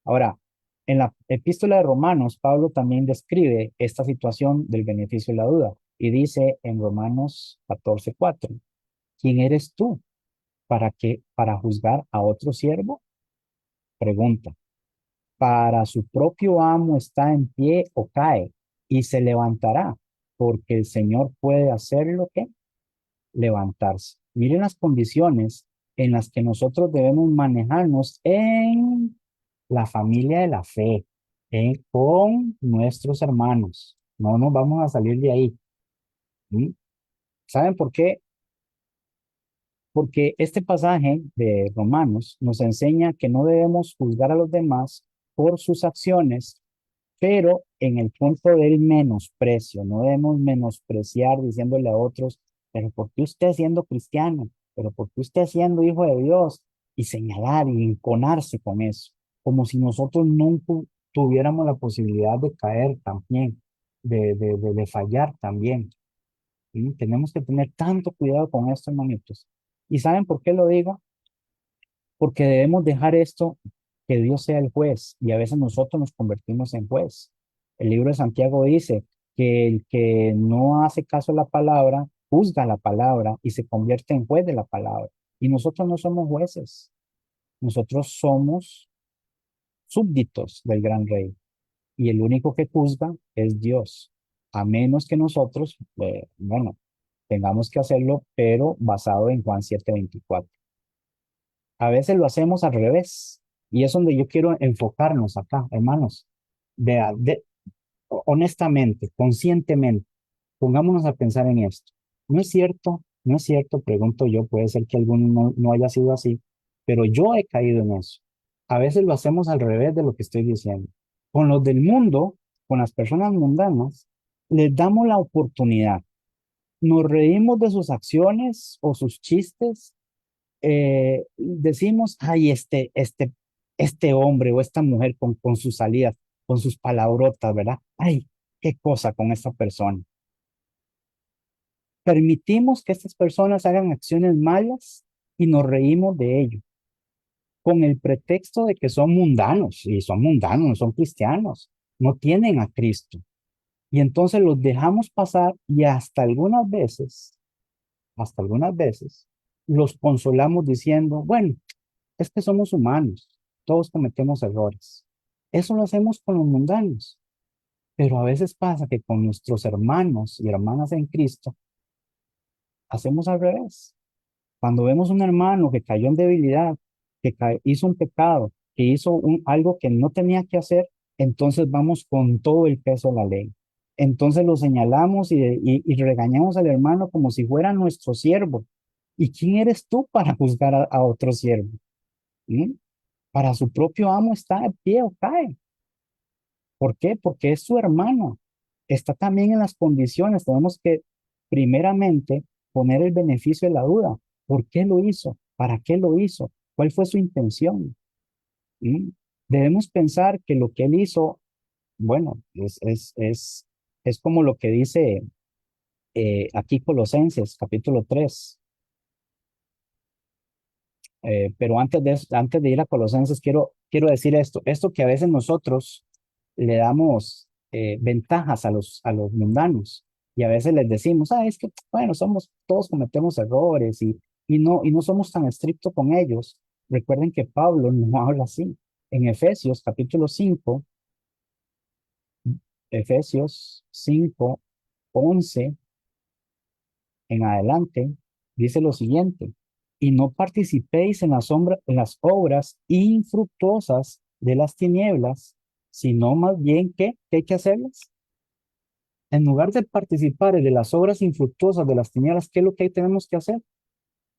S3: Ahora, en la epístola de Romanos, Pablo también describe esta situación del beneficio de la duda y dice en Romanos 14:4, ¿quién eres tú para juzgar a otro siervo? Pregunta, ¿para su propio amo está en pie o cae y se levantará? Porque el Señor puede hacerlo, ¿qué? Levantarse. Miren las condiciones en las que nosotros debemos manejarnos en la familia de la fe, con nuestros hermanos. No nos vamos a salir de ahí. ¿Mm? ¿Saben por qué? Porque este pasaje de Romanos nos enseña que no debemos juzgar a los demás por sus acciones, pero en el punto del menosprecio, no debemos menospreciar diciéndole a otros, pero ¿por qué usted siendo cristiano? ¿Pero por qué usted siendo hijo de Dios? Y señalar y enconarse con eso, como si nosotros no tuviéramos la posibilidad de caer también, de fallar también. ¿Sí? Tenemos que tener tanto cuidado con esto, hermanitos. ¿Y saben por qué lo digo? Porque debemos dejar esto, que Dios sea el juez, y a veces nosotros nos convertimos en juez. El libro de Santiago dice que el que no hace caso a la palabra, juzga la palabra y se convierte en juez de la palabra. Y nosotros no somos jueces, nosotros somos súbditos del gran rey. Y el único que juzga es Dios, a menos que nosotros, bueno, tengamos que hacerlo, pero basado en Juan 7:24. A veces lo hacemos al revés, y es donde yo quiero enfocarnos acá, hermanos. Vea, honestamente, conscientemente, pongámonos a pensar en esto. No es cierto, no es cierto, pregunto yo, puede ser que alguno no haya sido así, pero yo he caído en eso. A veces lo hacemos al revés de lo que estoy diciendo. Con los del mundo, con las personas mundanas, les damos la oportunidad. Nos reímos de sus acciones o sus chistes, decimos, ay, este hombre o esta mujer con sus salidas, con sus palabrotas, ¿verdad? Ay, qué cosa con esta persona. Permitimos que estas personas hagan acciones malas y nos reímos de ello, con el pretexto de que son mundanos, y son mundanos, no son cristianos, no tienen a Cristo. Y entonces los dejamos pasar y hasta algunas veces, los consolamos diciendo, bueno, es que somos humanos, todos cometemos errores. Eso lo hacemos con los mundanos, pero a veces pasa que con nuestros hermanos y hermanas en Cristo hacemos al revés. Cuando vemos un hermano que cayó en debilidad, que hizo un pecado, que hizo algo que no tenía que hacer, entonces vamos con todo el peso de la ley. Entonces lo señalamos y regañamos al hermano como si fuera nuestro siervo. ¿Y quién eres tú para juzgar a otro siervo? ¿Mm? Para su propio amo está de pie o cae. ¿Por qué? Porque es su hermano. Está también en las condiciones. Tenemos que, primeramente, poner el beneficio de la duda. ¿Por qué lo hizo? ¿Para qué lo hizo? ¿Cuál fue su intención? ¿Mm? Debemos pensar que lo que él hizo, bueno, es como lo que dice aquí Colosenses, capítulo 3. Pero antes de ir a Colosenses, quiero decir esto que a veces nosotros le damos ventajas a los mundanos y a veces les decimos, es que, bueno, todos cometemos errores y no somos tan estrictos con ellos. Recuerden que Pablo no habla así. En Efesios 5, 11 en adelante, dice lo siguiente, y no participéis en las obras infructuosas de las tinieblas, sino más bien ¿qué hay que hacerlas? En lugar de participar de las obras infructuosas de las tinieblas, ¿qué es lo que tenemos que hacer?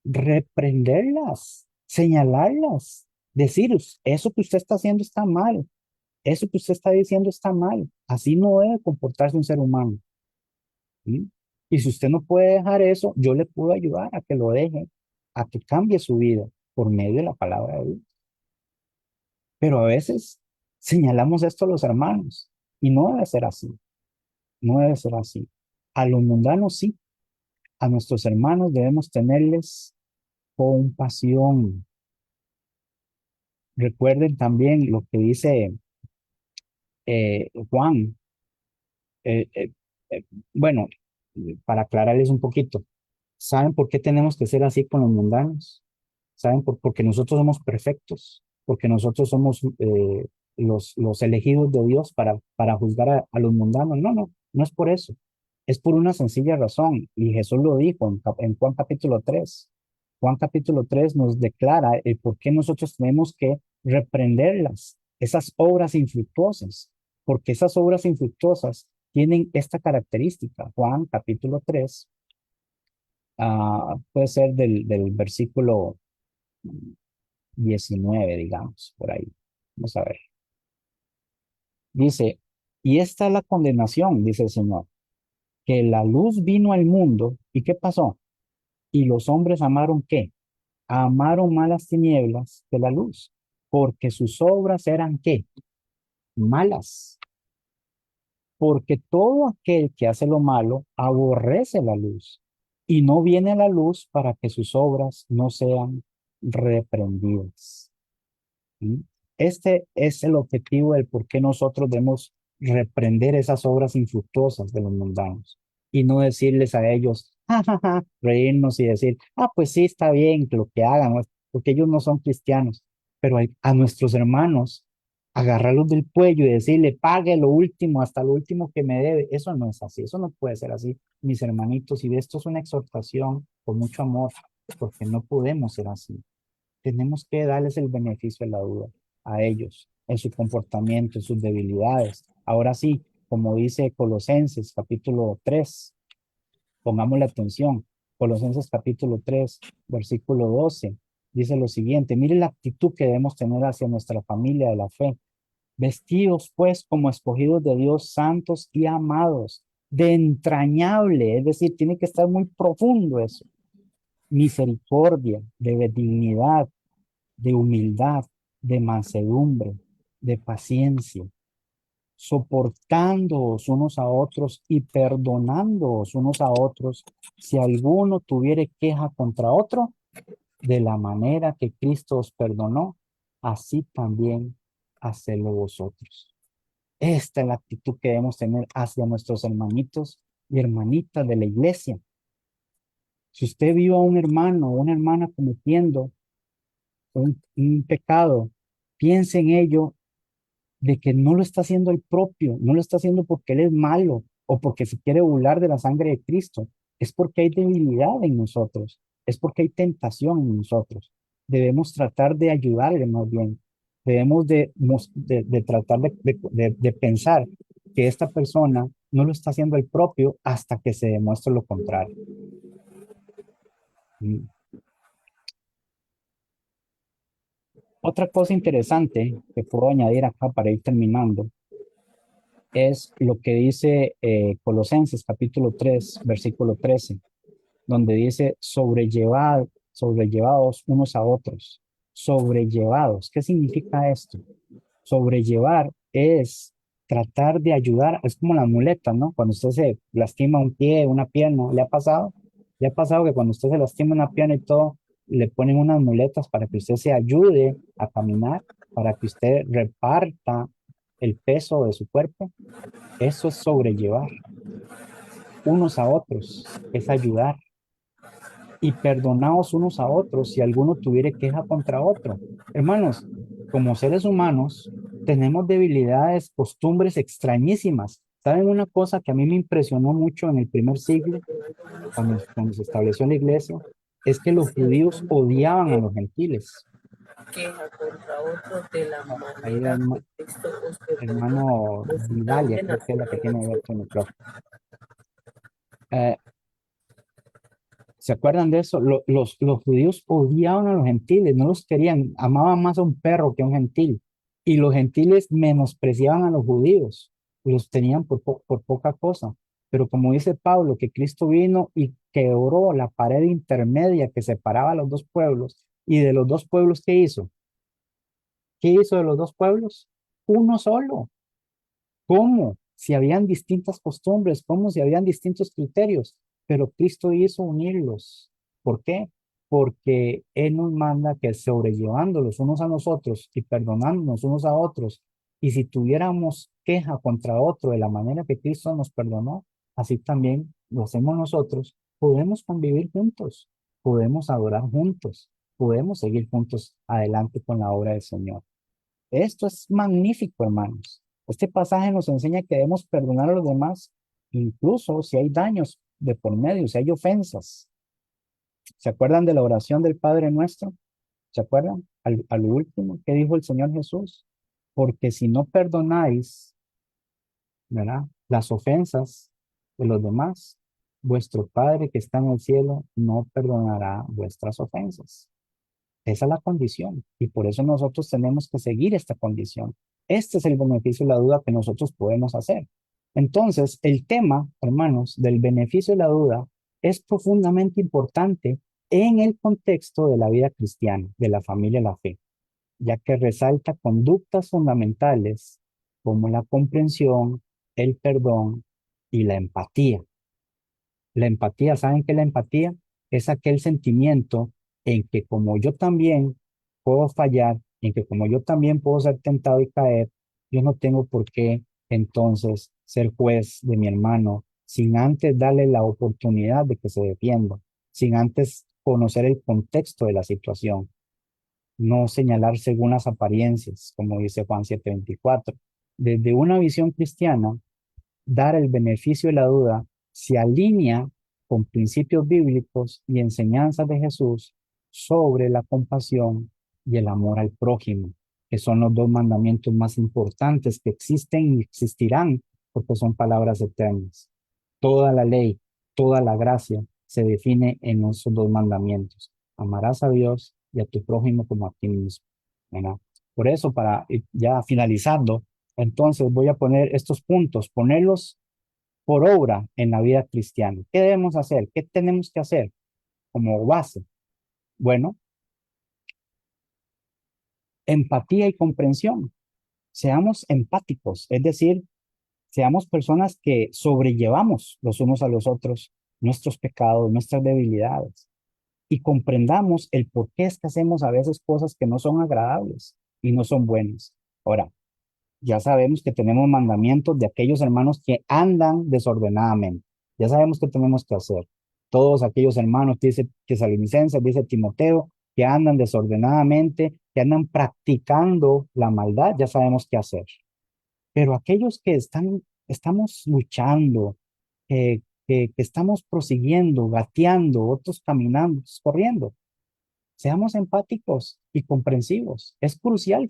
S3: Reprenderlas, señalarlas, decir, eso que usted está haciendo está mal, eso que usted está diciendo está mal, así no debe comportarse un ser humano. ¿Sí? Y si usted no puede dejar eso, yo le puedo ayudar a que lo deje, a que cambie su vida por medio de la palabra de Dios. Pero a veces señalamos esto a los hermanos y no debe ser así, no debe ser así. A los mundanos sí, a nuestros hermanos debemos tenerles compasión. Recuerden también lo que dice Juan. eh, eh, eh, bueno, para aclararles un poquito, ¿saben por qué tenemos que ser así con los mundanos? ¿Saben? Porque nosotros somos perfectos, porque nosotros somos los elegidos de Dios para juzgar a los mundanos. No, no, no es por eso. Es por una sencilla razón. Y Jesús lo dijo en Juan capítulo 3. Juan capítulo 3 nos declara el por qué nosotros tenemos que reprenderlas, esas obras infructuosas, porque esas obras infructuosas tienen esta característica. Juan capítulo 3, puede ser del versículo 19, digamos, por ahí. Vamos a ver. Dice, y esta es la condenación, dice el Señor, que la luz vino al mundo, ¿y qué pasó? Y los hombres amaron ¿qué? Amaron más las tinieblas que la luz, porque sus obras eran ¿qué? Malas. Porque todo aquel que hace lo malo aborrece la luz y no viene a la luz para que sus obras no sean reprendidas. ¿Sí? Este es el objetivo del por qué nosotros debemos reprender esas obras infructuosas de los mundanos y no decirles a ellos, ja, ja, ja, reírnos y decir, pues sí, está bien lo que hagan, ¿no? Porque ellos no son cristianos, pero a nuestros hermanos, agarrarlos del cuello y decirle, pague lo último, hasta lo último que me debe, eso no es así, eso no puede ser así, mis hermanitos, y esto es una exhortación con mucho amor, porque no podemos ser así. Tenemos que darles el beneficio de la duda a ellos. en su comportamiento, en sus debilidades. Ahora sí, como dice Colosenses capítulo 3, pongámosle atención. Colosenses capítulo 3, versículo 12, dice lo siguiente: mire la actitud que debemos tener hacia nuestra familia de la fe. Vestidos pues como escogidos de Dios, santos y amados, de entrañable, es decir, tiene que estar muy profundo eso, misericordia, de benignidad, de humildad, de mansedumbre, de paciencia, soportándoos unos a otros y perdonándoos unos a otros, si alguno tuviere queja contra otro, de la manera que Cristo os perdonó, así también hacedlo vosotros. Esta es la actitud que debemos tener hacia nuestros hermanitos y hermanitas de la iglesia. Si usted vio a un hermano o una hermana cometiendo un pecado, piense en ello, de que no lo está haciendo el propio, no lo está haciendo porque él es malo o porque se quiere burlar de la sangre de Cristo. Es porque hay debilidad en nosotros, es porque hay tentación en nosotros. Debemos tratar de ayudarle más bien. Debemos de tratar de pensar que esta persona no lo está haciendo el propio hasta que se demuestre lo contrario. Mm. Otra cosa interesante que puedo añadir acá para ir terminando es lo que dice Colosenses capítulo 3, versículo 13, donde dice sobrellevados unos a otros. Sobrellevados. ¿Qué significa esto? Sobrellevar es tratar de ayudar, es como la muleta, ¿no? Cuando usted se lastima un pie, una pierna, ¿le ha pasado? ¿Le ha pasado que cuando usted se lastima una pierna y todo, le ponen unas muletas para que usted se ayude a caminar, para que usted reparta el peso de su cuerpo? Eso es sobrellevar unos a otros, es ayudar. Y perdonaos unos a otros si alguno tuviere queja contra otro. Hermanos, como seres humanos, tenemos debilidades, costumbres extrañísimas. ¿Saben una cosa que a mí me impresionó mucho en el primer siglo, cuando se estableció la iglesia? Es que los judíos odiaban a los gentiles.
S5: Queja contra otro de la
S3: Ahí,
S5: manera que Cristo os perdonó,
S3: hermano
S5: pues
S3: Vidalia,
S5: también
S3: creo que es la que tiene
S5: hacedlo
S3: abierto el
S5: vosotros.
S3: micrófono. Eh, ¿Se acuerdan de eso? Los judíos odiaban a los gentiles, no los querían, amaban más a un perro que a un gentil. Y los gentiles menospreciaban a los judíos, los tenían por poca cosa. Pero como dice Pablo, que Cristo vino y quebró la pared intermedia que separaba a los dos pueblos. ¿Y de los dos pueblos qué hizo? ¿Qué hizo de los dos pueblos? Uno solo. ¿Cómo? Si habían distintas costumbres, ¿cómo? Si habían distintos criterios, pero Cristo hizo unirlos. ¿Por qué? Porque Él nos manda que sobrellevándolos unos a nosotros y perdonándonos unos a otros, y si tuviéramos queja contra otro de la manera que Cristo nos perdonó, así también lo hacemos nosotros, podemos convivir juntos, podemos adorar juntos, podemos seguir juntos adelante con la obra del Señor. Esto es magnífico, hermanos. Este pasaje nos enseña que debemos perdonar a los demás, incluso si hay daños de por medio, si hay ofensas. ¿Se acuerdan de la oración del Padre Nuestro? ¿Se acuerdan? Al último, ¿qué dijo el Señor Jesús? Porque si no perdonáis, ¿verdad? Las ofensas de los demás, vuestro Padre que está en el cielo no perdonará vuestras ofensas. Esa es la condición y por eso nosotros tenemos que seguir esta condición. Este es el beneficio de la duda que nosotros podemos hacer. Entonces, el tema, hermanos, del beneficio de la duda es profundamente importante en el contexto de la vida cristiana, de la familia de la fe, ya que resalta conductas fundamentales como la comprensión, el perdón y la empatía. La empatía, ¿saben qué es la empatía? Es aquel sentimiento en que como yo también puedo fallar, en que como yo también puedo ser tentado y caer, yo no tengo por qué entonces ser juez de mi hermano sin antes darle la oportunidad de que se defienda, sin antes conocer el contexto de la situación, no señalar según las apariencias, como dice Juan 7:24. Desde una visión cristiana, dar el beneficio de la duda se alinea con principios bíblicos y enseñanzas de Jesús sobre la compasión y el amor al prójimo. que son los dos mandamientos más importantes que existen y existirán, porque son palabras eternas. Toda la ley, toda la gracia se define en esos dos mandamientos. Amarás a Dios y a tu prójimo como a ti mismo. ¿Verdad? Por eso, para ir ya finalizando, entonces voy a poner estos puntos, ponerlos por obra en la vida cristiana. ¿Qué debemos hacer? ¿Qué tenemos que hacer como base? Bueno, empatía y comprensión. Seamos empáticos, es decir, seamos personas que sobrellevamos los unos a los otros nuestros pecados, nuestras debilidades y comprendamos el por qué es que hacemos a veces cosas que no son agradables y no son buenas. Ahora, ya sabemos que tenemos mandamientos de aquellos hermanos que andan desordenadamente. Ya sabemos qué tenemos que hacer. Todos aquellos hermanos, dice Tesalonicenses, dice Timoteo, que andan desordenadamente, que andan practicando la maldad, ya sabemos qué hacer. Pero aquellos que estamos luchando, que estamos prosiguiendo, gateando, otros caminando, corriendo, seamos empáticos y comprensivos. Es crucial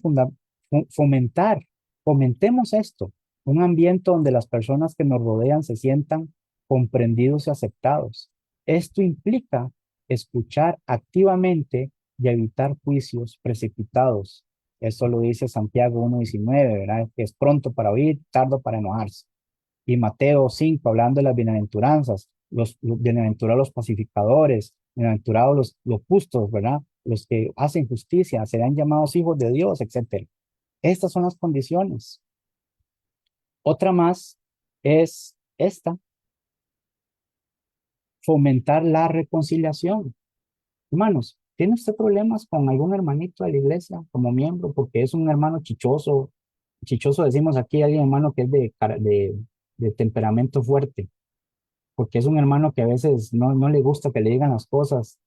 S3: fomentar, fomentemos esto, un ambiente donde las personas que nos rodean se sientan comprendidos y aceptados. Esto implica escuchar activamente y evitar juicios precipitados. Esto lo dice Santiago 1:19, ¿verdad? Que es pronto para oír, tardo para enojarse. Y Mateo 5, hablando de las bienaventuranzas, los bienaventurados los pacificadores, bienaventurados los justos, ¿verdad? Los que hacen justicia, serán llamados hijos de Dios, etcétera. Estas son las condiciones. Otra más es esta, fomentar la reconciliación. Hermanos, ¿tiene usted problemas con algún hermanito de la iglesia como miembro? Porque es un hermano chichoso. Chichoso decimos aquí, alguien hermano que es de temperamento fuerte, porque es un hermano que a veces no le gusta que le digan las cosas.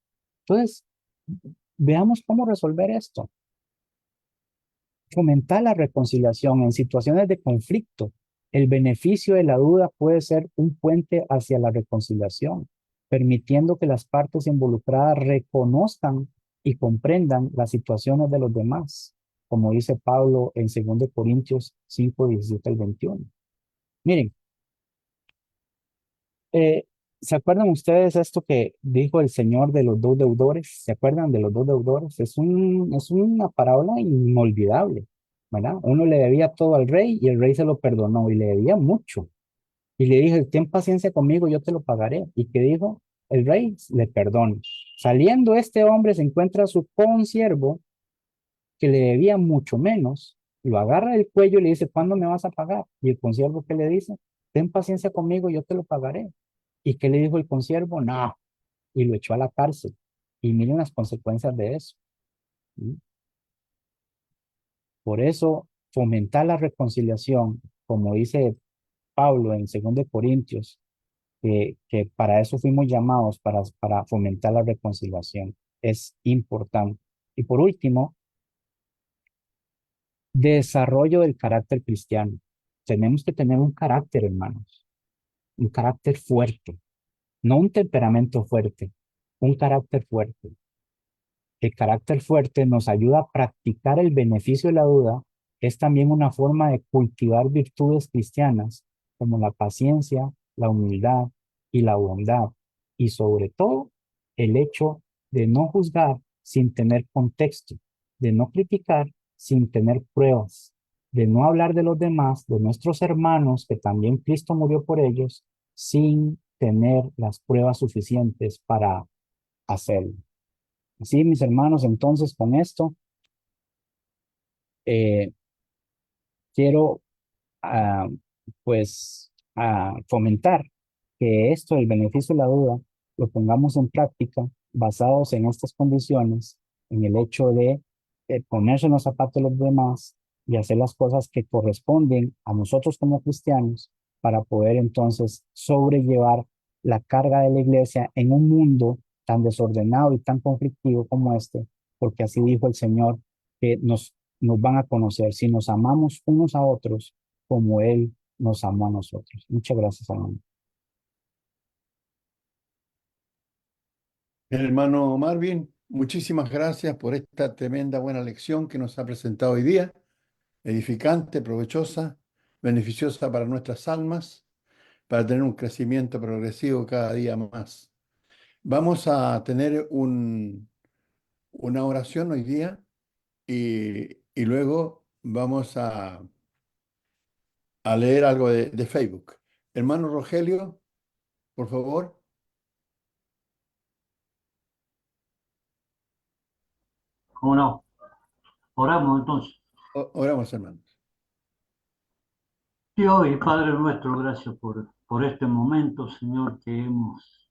S3: Entonces, veamos cómo resolver esto. Fomentar la reconciliación en situaciones de conflicto. El beneficio de la duda puede ser un puente hacia la reconciliación, permitiendo que las partes involucradas reconozcan y comprendan las situaciones de los demás, como dice Pablo en 2 Corintios 5:17-21. Miren, Eh, ¿se acuerdan ustedes esto que dijo el Señor de los dos deudores? ¿Se acuerdan de los dos deudores? Es una parábola inolvidable, ¿verdad? Uno le debía todo al rey y el rey se lo perdonó y le debía mucho. Y le dijo, ten paciencia conmigo, yo te lo pagaré. ¿Y qué dijo? El rey le perdona. Saliendo este hombre se encuentra a su consiervo que le debía mucho menos, lo agarra del cuello y le dice, ¿cuándo me vas a pagar? Y el consiervo, ¿qué le dice? Ten paciencia conmigo, yo te lo pagaré. ¿Y qué le dijo el consiervo? No, y lo echó a la cárcel. Y miren las consecuencias de eso. ¿Sí? Por eso, fomentar la reconciliación, como dice Pablo en 2 Corintios, que para eso fuimos llamados, para fomentar la reconciliación, es importante. Y por último, desarrollo del carácter cristiano. Tenemos que tener un carácter, hermanos, un carácter fuerte, no un temperamento fuerte, un carácter fuerte. El carácter fuerte nos ayuda a practicar el beneficio de la duda. Es también una forma de cultivar virtudes cristianas como la paciencia, la humildad y la bondad. Y sobre todo, el hecho de no juzgar sin tener contexto, de no criticar sin tener pruebas, de no hablar de los demás, de nuestros hermanos, que también Cristo murió por ellos, sin tener las pruebas suficientes para hacerlo. Así, mis hermanos, entonces con esto eh, quiero ah, fomentar que esto, el beneficio de la duda, lo pongamos en práctica basados en estas condiciones, en el hecho de ponerse en los zapatos de los demás y hacer las cosas que corresponden a nosotros como cristianos para poder entonces sobrellevar la carga de la iglesia en un mundo tan desordenado y tan conflictivo como este, porque así dijo el Señor, que nos van a conocer si nos amamos unos a otros como Él nos amó a nosotros. Muchas gracias, hermano.
S2: El hermano Marvin, muchísimas gracias por esta tremenda buena lección que nos ha presentado hoy día, edificante, provechosa, beneficiosa para nuestras almas, para tener un crecimiento progresivo cada día más. Vamos a tener una oración hoy día y luego vamos a leer algo de Facebook. Hermano Rogelio, por favor,
S6: ¿Cómo no? Oramos entonces.
S2: oramos, hermanos.
S6: Dios y Padre nuestro, gracias por este momento, Señor, que hemos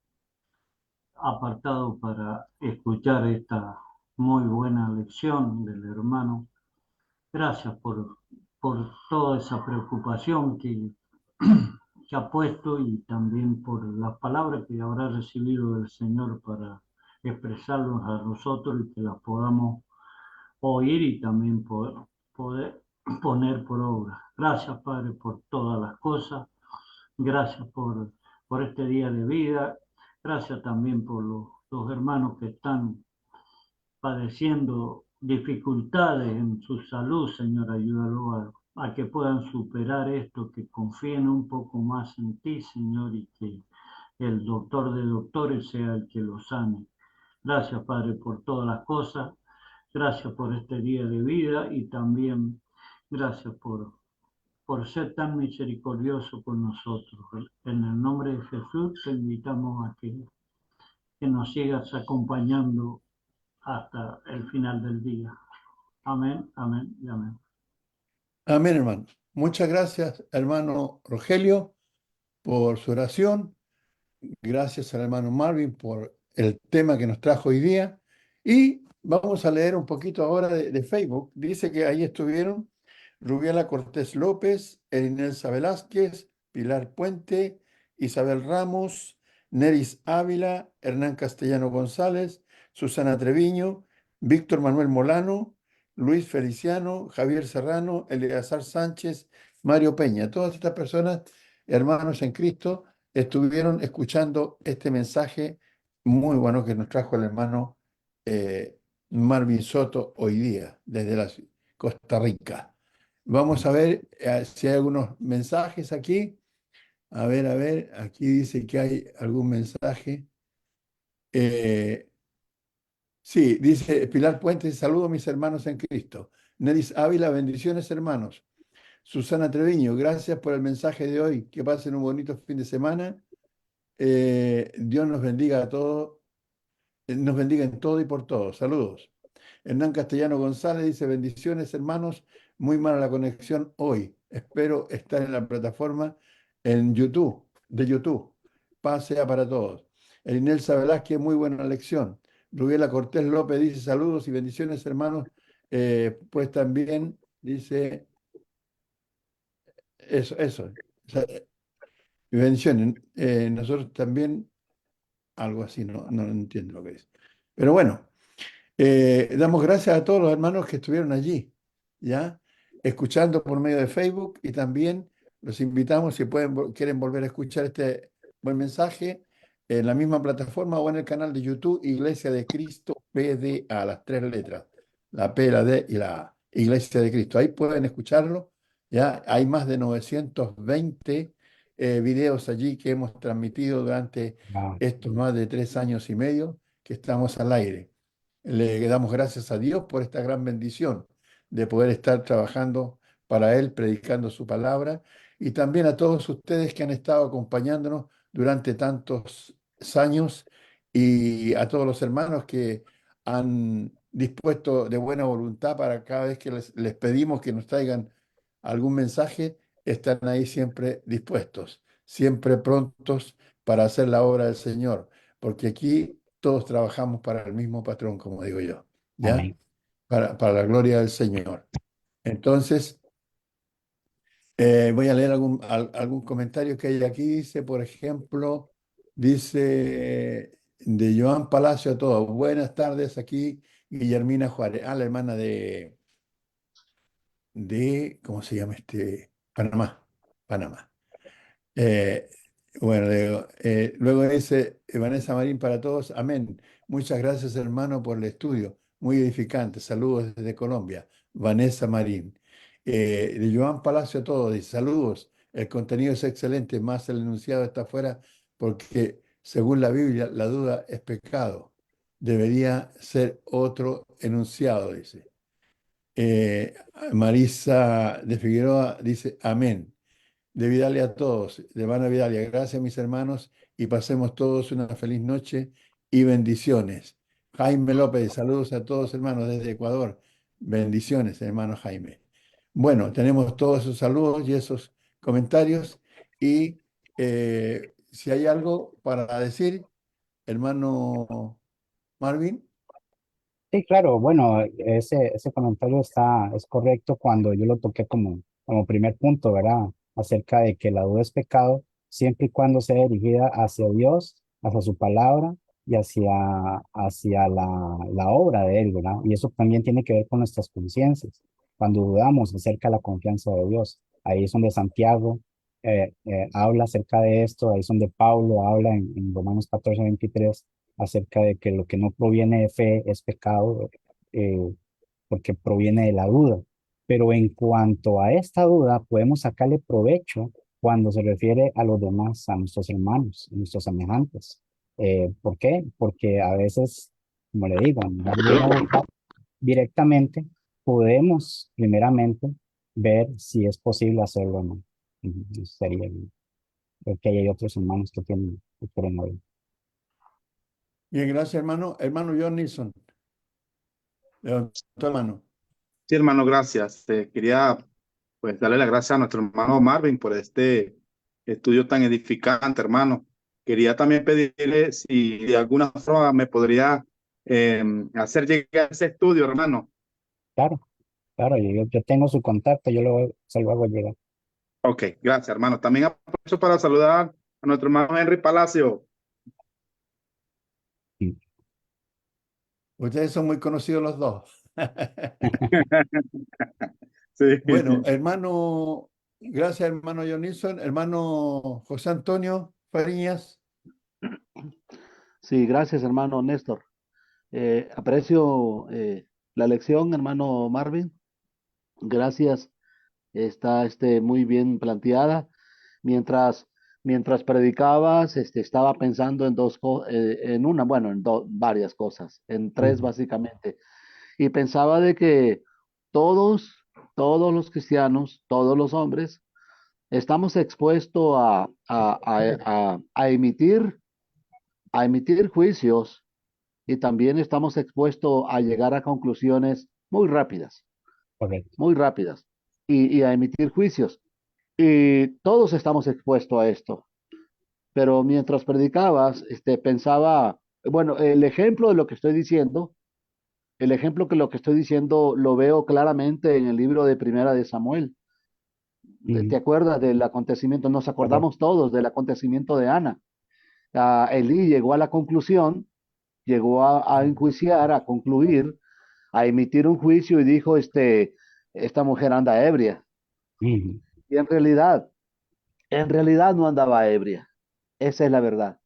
S6: apartado para escuchar esta muy buena lección del hermano. Gracias por toda esa preocupación que ha puesto y también por las palabras que habrá recibido del Señor para expresarlos a nosotros y que las podamos oír y también poder poner por obra. Gracias, Padre, por todas las cosas. Gracias por este día de vida. Gracias también por los hermanos que están padeciendo dificultades en su salud, Señor. Ayúdalo a que puedan superar esto, que confíen un poco más en ti, Señor, y que el doctor de doctores sea el que los sane. Gracias, Padre, por todas las cosas. Gracias por este día de vida y también gracias por ser tan misericordioso con nosotros. En el nombre de Jesús te invitamos a que nos sigas acompañando hasta el final del día. Amén, amén y amén.
S2: Amén, hermano. Muchas gracias, hermano Rogelio, por su oración. Gracias al hermano Marvin por el tema que nos trajo hoy día. Y vamos a leer un poquito ahora de Facebook. Dice que ahí estuvieron Rubiela Cortés López, Erinelsa Velázquez, Pilar Puente, Isabel Ramos, Neris Ávila, Hernán Castellano González, Susana Treviño, Víctor Manuel Molano, Luis Feliciano, Javier Serrano, Eleazar Sánchez, Mario Peña. Todas estas personas, hermanos en Cristo, estuvieron escuchando este mensaje muy bueno que nos trajo el hermano Marvin Soto hoy día, desde Costa Rica. Vamos a ver si hay algunos mensajes aquí. A ver, aquí dice que hay algún mensaje. Sí, dice Pilar Puente, saludo a mis hermanos en Cristo. Neris Ávila, bendiciones hermanos. Susana Treviño, gracias por el mensaje de hoy. Que pasen un bonito fin de semana. Dios nos bendiga a todos, nos bendiga en todo y por todo. Saludos. Hernán Castellano González dice, bendiciones hermanos, muy mala la conexión hoy. Espero estar en la plataforma en YouTube, de YouTube. Paz sea para todos. Elinelsa Velázquez, muy buena lección. Rubiela Cortés López dice, saludos y bendiciones hermanos. Pues también dice, eso. O sea, bendiciones. Nosotros también, algo así, no entiendo lo que es. Pero bueno. Damos gracias a todos los hermanos que estuvieron allí, ¿ya? Escuchando por medio de Facebook y también los invitamos, si quieren volver a escuchar este buen mensaje, en la misma plataforma o en el canal de YouTube Iglesia de Cristo PDA, las tres letras, la P, la D y la A, Iglesia de Cristo. Ahí pueden escucharlo, ¿ya? Hay más de 920 videos allí que hemos transmitido durante
S3: Wow.
S2: estos más de 3 años y medio que estamos al aire. Le damos gracias a Dios por esta gran bendición de poder estar trabajando para Él, predicando su palabra, y también a todos ustedes que han estado acompañándonos durante tantos años y a todos los hermanos que han dispuesto de buena voluntad para cada vez que les pedimos que nos traigan algún mensaje, están ahí siempre dispuestos, siempre prontos para hacer la obra del Señor, porque aquí todos trabajamos para el mismo patrón, como digo yo, ¿ya?
S3: Amén.
S2: Para la gloria del Señor. Entonces, voy a leer algún comentario que hay aquí. Dice, por ejemplo, dice de Joan Palacio a todos. Buenas tardes, aquí Guillermina Juárez, la hermana ¿cómo se llama este? Panamá. Eh, bueno, luego dice Vanessa Marín para todos, amén. Muchas gracias, hermano, por el estudio. Muy edificante. Saludos desde Colombia. Vanessa Marín. De Joan Palacio a todos. Dice, saludos. El contenido es excelente, más el enunciado está fuera porque, según la Biblia, la duda es pecado. Debería ser otro enunciado, dice. Marisa de Figueroa dice, amén. De Vidalia a todos, de hermana Vidalia, gracias mis hermanos y pasemos todos una feliz noche y bendiciones. Jaime López, saludos a todos hermanos desde Ecuador. Bendiciones, hermano Jaime. Bueno, tenemos todos esos saludos y esos comentarios y si hay algo para decir, hermano Marvin.
S3: Sí, claro, bueno, ese comentario es correcto cuando yo lo toqué como primer punto, ¿verdad? Acerca de que la duda es pecado, siempre y cuando sea dirigida hacia Dios, hacia su palabra y hacia la obra de Él, ¿verdad? Y eso también tiene que ver con nuestras conciencias. Cuando dudamos acerca de la confianza de Dios, ahí es donde Santiago habla acerca de esto, ahí es donde Pablo habla en Romanos 14:23 acerca de que lo que no proviene de fe es pecado, eh, porque proviene de la duda. Pero en cuanto a esta duda, podemos sacarle provecho cuando se refiere a los demás, a nuestros hermanos, a nuestros semejantes. ¿Por qué? Porque a veces, como le digo, en lugar de ir a buscar directamente, podemos primeramente ver si es posible hacerlo o no. Eso sería, porque hay otros hermanos que quieren oír.
S2: Bien, gracias hermano. Hermano John Nilsson, levantó la mano.
S7: Sí, hermano, gracias. Quería pues darle las gracias a nuestro hermano Marvin por este estudio tan edificante, hermano. Quería también pedirle si de alguna forma me podría hacer llegar ese estudio, hermano.
S3: Claro. Claro, yo tengo su contacto, se lo hago llegar.
S7: Ok, gracias, hermano. También aprovecho para saludar a nuestro hermano Henry Palacio.
S3: Mm.
S2: Ustedes son muy conocidos los dos.
S7: Sí.
S2: Bueno, hermano, gracias hermano John Nilsson, hermano José Antonio Fariñas.
S1: Sí, gracias, hermano Néstor. Aprecio la lección, hermano Marvin. Gracias. Está muy bien planteada. Mientras, mientras predicabas, estaba pensando en bueno, varias cosas, en tres
S3: Mm,
S1: básicamente. Y pensaba de que todos, todos los cristianos, todos los hombres, estamos expuestos a emitir juicios y también estamos expuestos a llegar a conclusiones
S3: correcto.
S1: muy rápidas y a emitir juicios. Y todos estamos expuestos a esto. Pero mientras predicabas, pensaba, bueno, el ejemplo que lo que estoy diciendo lo veo claramente en el libro de Primera de Samuel. ¿Te
S3: Mm,
S1: acuerdas del acontecimiento? Nos
S3: correcto.
S1: acordamos todos del acontecimiento de Ana. Elí llegó a la conclusión, llegó a enjuiciar, a concluir, a emitir un juicio y dijo, esta mujer anda ebria.
S3: Mm,
S1: Y en realidad no andaba ebria. Esa es la verdad.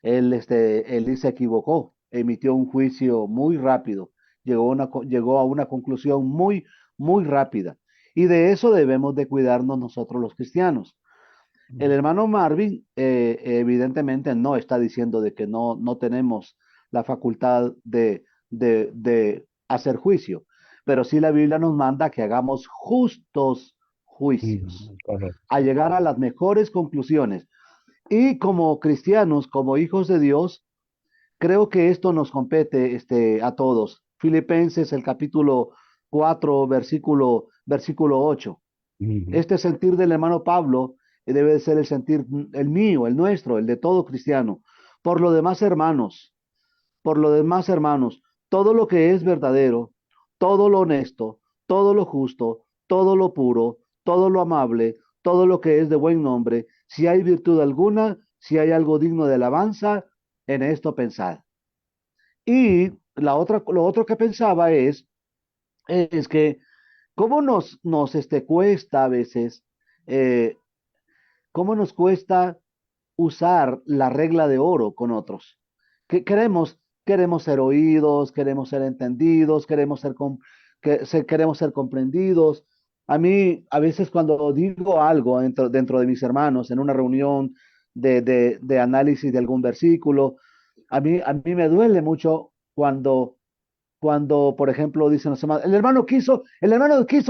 S1: Él se equivocó, emitió un juicio muy rápido, llegó a una conclusión muy rápida. Y de eso debemos de cuidarnos nosotros los cristianos. El hermano Marvin evidentemente no está diciendo de que no tenemos la facultad de hacer juicio, pero sí la Biblia nos manda que hagamos justos juicios,
S3: correcto.
S1: a llegar a las mejores conclusiones. Y como cristianos, como hijos de Dios, creo que esto nos compete a todos. Filipenses, el capítulo 4 versículo 8.
S3: Mm,
S1: Este sentir del hermano Pablo debe de ser el sentir, el mío, el nuestro, el de todo cristiano. Por lo demás, hermanos, por lo demás, hermanos, todo lo que es verdadero, todo lo honesto, todo lo justo, todo lo puro, todo lo amable, todo lo que es de buen nombre, si hay virtud alguna, si hay algo digno de alabanza, en esto pensad. Y lo otro que pensaba es que cómo nos cuesta a veces, eh, cómo nos cuesta usar la regla de oro con otros. Que queremos queremos ser oídos, queremos ser entendidos, queremos ser comprendidos. A mí, a veces cuando digo algo dentro de mis hermanos, en una reunión de análisis de algún versículo, a mí me duele mucho cuando, por ejemplo, dicen los hermanos, el hermano quiso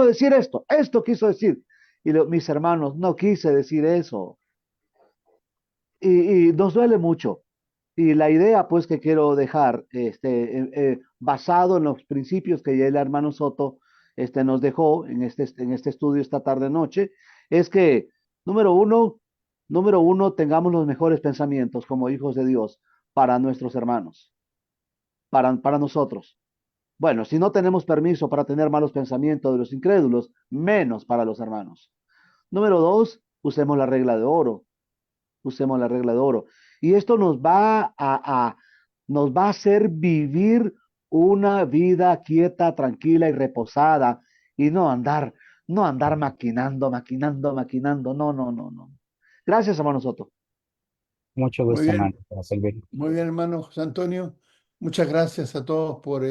S1: decir esto quiso decir. Y mis hermanos, no quise decir eso. Y nos duele mucho. Y la idea, pues, que quiero dejar, basado en los principios que ya el hermano Soto, nos dejó en este estudio esta tarde-noche, es que, número uno, tengamos los mejores pensamientos como hijos de Dios para nuestros hermanos, para nosotros. Bueno, si no tenemos permiso para tener malos pensamientos de los incrédulos, menos para los hermanos. Número dos, usemos la regla de oro. Y esto nos va a hacer vivir una vida quieta, tranquila y reposada y no andar maquinando. No, no, no, no. Gracias, hermano Soto.
S3: Mucho
S2: Muy
S3: gusto, hermano,
S2: bien,
S3: para servir.
S2: muy bien, hermano José Antonio. Muchas gracias a todos por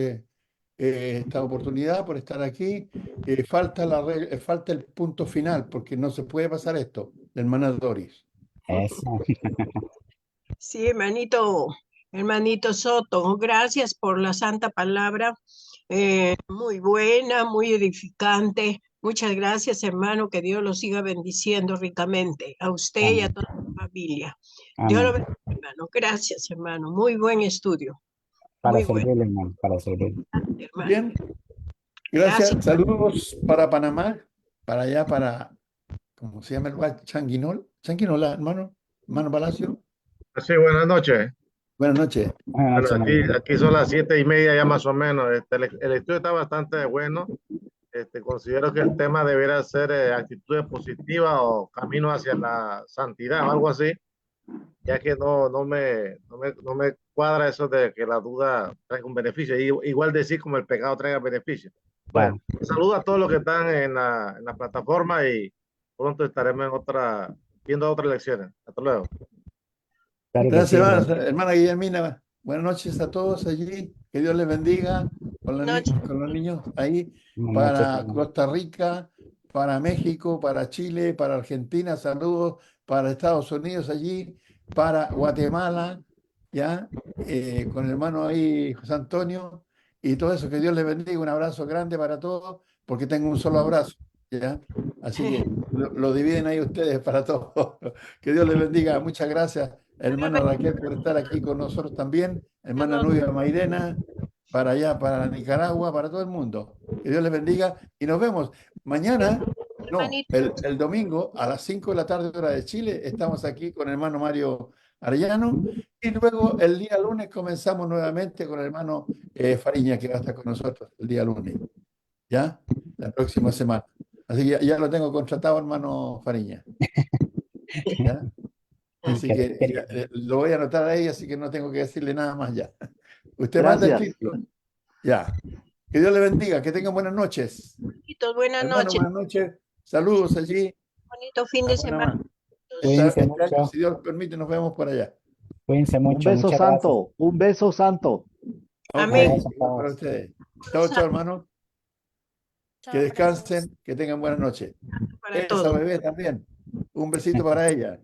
S2: esta oportunidad, por estar aquí. Falta el punto final, porque no se puede pasar esto, la hermana Doris.
S3: Eso.
S8: Sí, hermanito Soto, gracias por la santa palabra, muy buena, muy edificante. Muchas gracias, hermano, que Dios lo siga bendiciendo ricamente, a usted y a
S3: Amén.
S8: toda su familia. Dios lo
S3: Amén.
S8: bendiga, hermano. Gracias, hermano. Muy buen estudio,
S3: Para
S8: muy bueno,
S3: servirle, hermano, para servirle.
S8: hermano.
S2: Bien,
S8: Gracias.
S2: gracias. Saludos para Panamá, para allá, ¿cómo se llama el lugar? Changuinola, hermano Palacio.
S9: Sí, buenas noches.
S2: Buenas noches.
S3: Buenas
S9: Bueno,
S3: noches, hermano.
S9: aquí son las 7:30 ya más o menos. El estudio está bastante bueno. Considero que el tema debería ser actitudes positivas o camino hacia la santidad o algo así, ya que no me cuadra eso de que la duda traiga un beneficio. Igual decir como el pecado traiga beneficio. Bueno,
S3: Claro,
S9: saludo a todos los que están en la plataforma y pronto estaremos viendo otras lecciones. Hasta luego.
S3: claro que sí,
S2: Gracias,
S3: hermano.
S2: hermana Guillermina. Buenas noches a todos allí. Que Dios les bendiga
S8: Noche.
S2: con los niños ahí
S3: Buenas noches,
S2: para
S3: hermano.
S2: Costa Rica, para México, para Chile, para Argentina. Saludos para Estados Unidos allí, para Guatemala, ya, con el hermano ahí, José Antonio, y todo eso. Que Dios les bendiga. Un abrazo grande para todos, porque tengo un solo abrazo, ya. Así que lo dividen ahí ustedes para todos. Que Dios les bendiga. Muchas gracias, hermana Raquel, por estar aquí con nosotros también. Hermana Nubia Mairena, para allá, para Nicaragua, para todo el mundo. Que Dios les bendiga y nos vemos mañana. No,
S8: Hermanito.
S2: el domingo a las 5 de la tarde, hora de Chile, estamos aquí con el hermano Mario Arellano. Y luego el día lunes comenzamos nuevamente con el hermano Fariña, que va a estar con nosotros el día lunes, ¿ya? La próxima semana. Así que ya lo tengo contratado, hermano Fariña. ¿Ya? Así que lo voy a anotar ahí, así que no tengo que decirle nada más ya. Usted manda el
S1: Gracias.
S2: título. Ya. Que Dios le bendiga, que tengan buenas noches.
S8: Hermanitos, buenas
S2: Hermano,
S8: noches.
S2: buenas noches. Saludos allí
S8: Bonito fin de
S2: a
S8: semana.
S2: Panamá.
S3: Cuídense
S2: Este año,
S3: mucho.
S2: si Dios permite, nos vemos por allá.
S3: Cuídense
S1: Un
S3: mucho.
S1: beso
S3: Muchas gracias.
S1: santo, un beso santo.
S2: Ok,
S8: Amén.
S3: Abrazo a
S2: igual para
S3: todos.
S2: ustedes. Chao, chao, hermano. Que descansen, que tengan buenas noches.
S8: Para
S2: Esa
S8: todos.
S2: bebé también. Un besito para ella.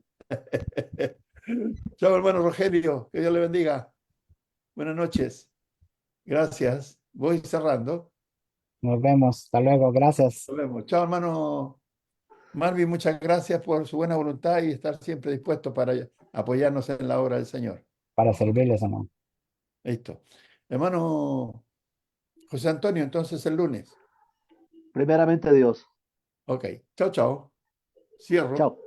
S2: Chao, hermano Rogelio. Que Dios le bendiga. Buenas noches. Gracias. Voy cerrando.
S3: Nos vemos. Hasta luego. Gracias.
S2: Nos vemos. Chao, hermano Marvin. Muchas gracias por su buena voluntad y estar siempre dispuesto para apoyarnos en la obra del Señor.
S3: Para servirles, hermano.
S2: Listo. Hermano José Antonio, entonces el lunes.
S1: Primeramente Dios.
S2: Ok. Chao, chao. Cierro.
S1: Chao.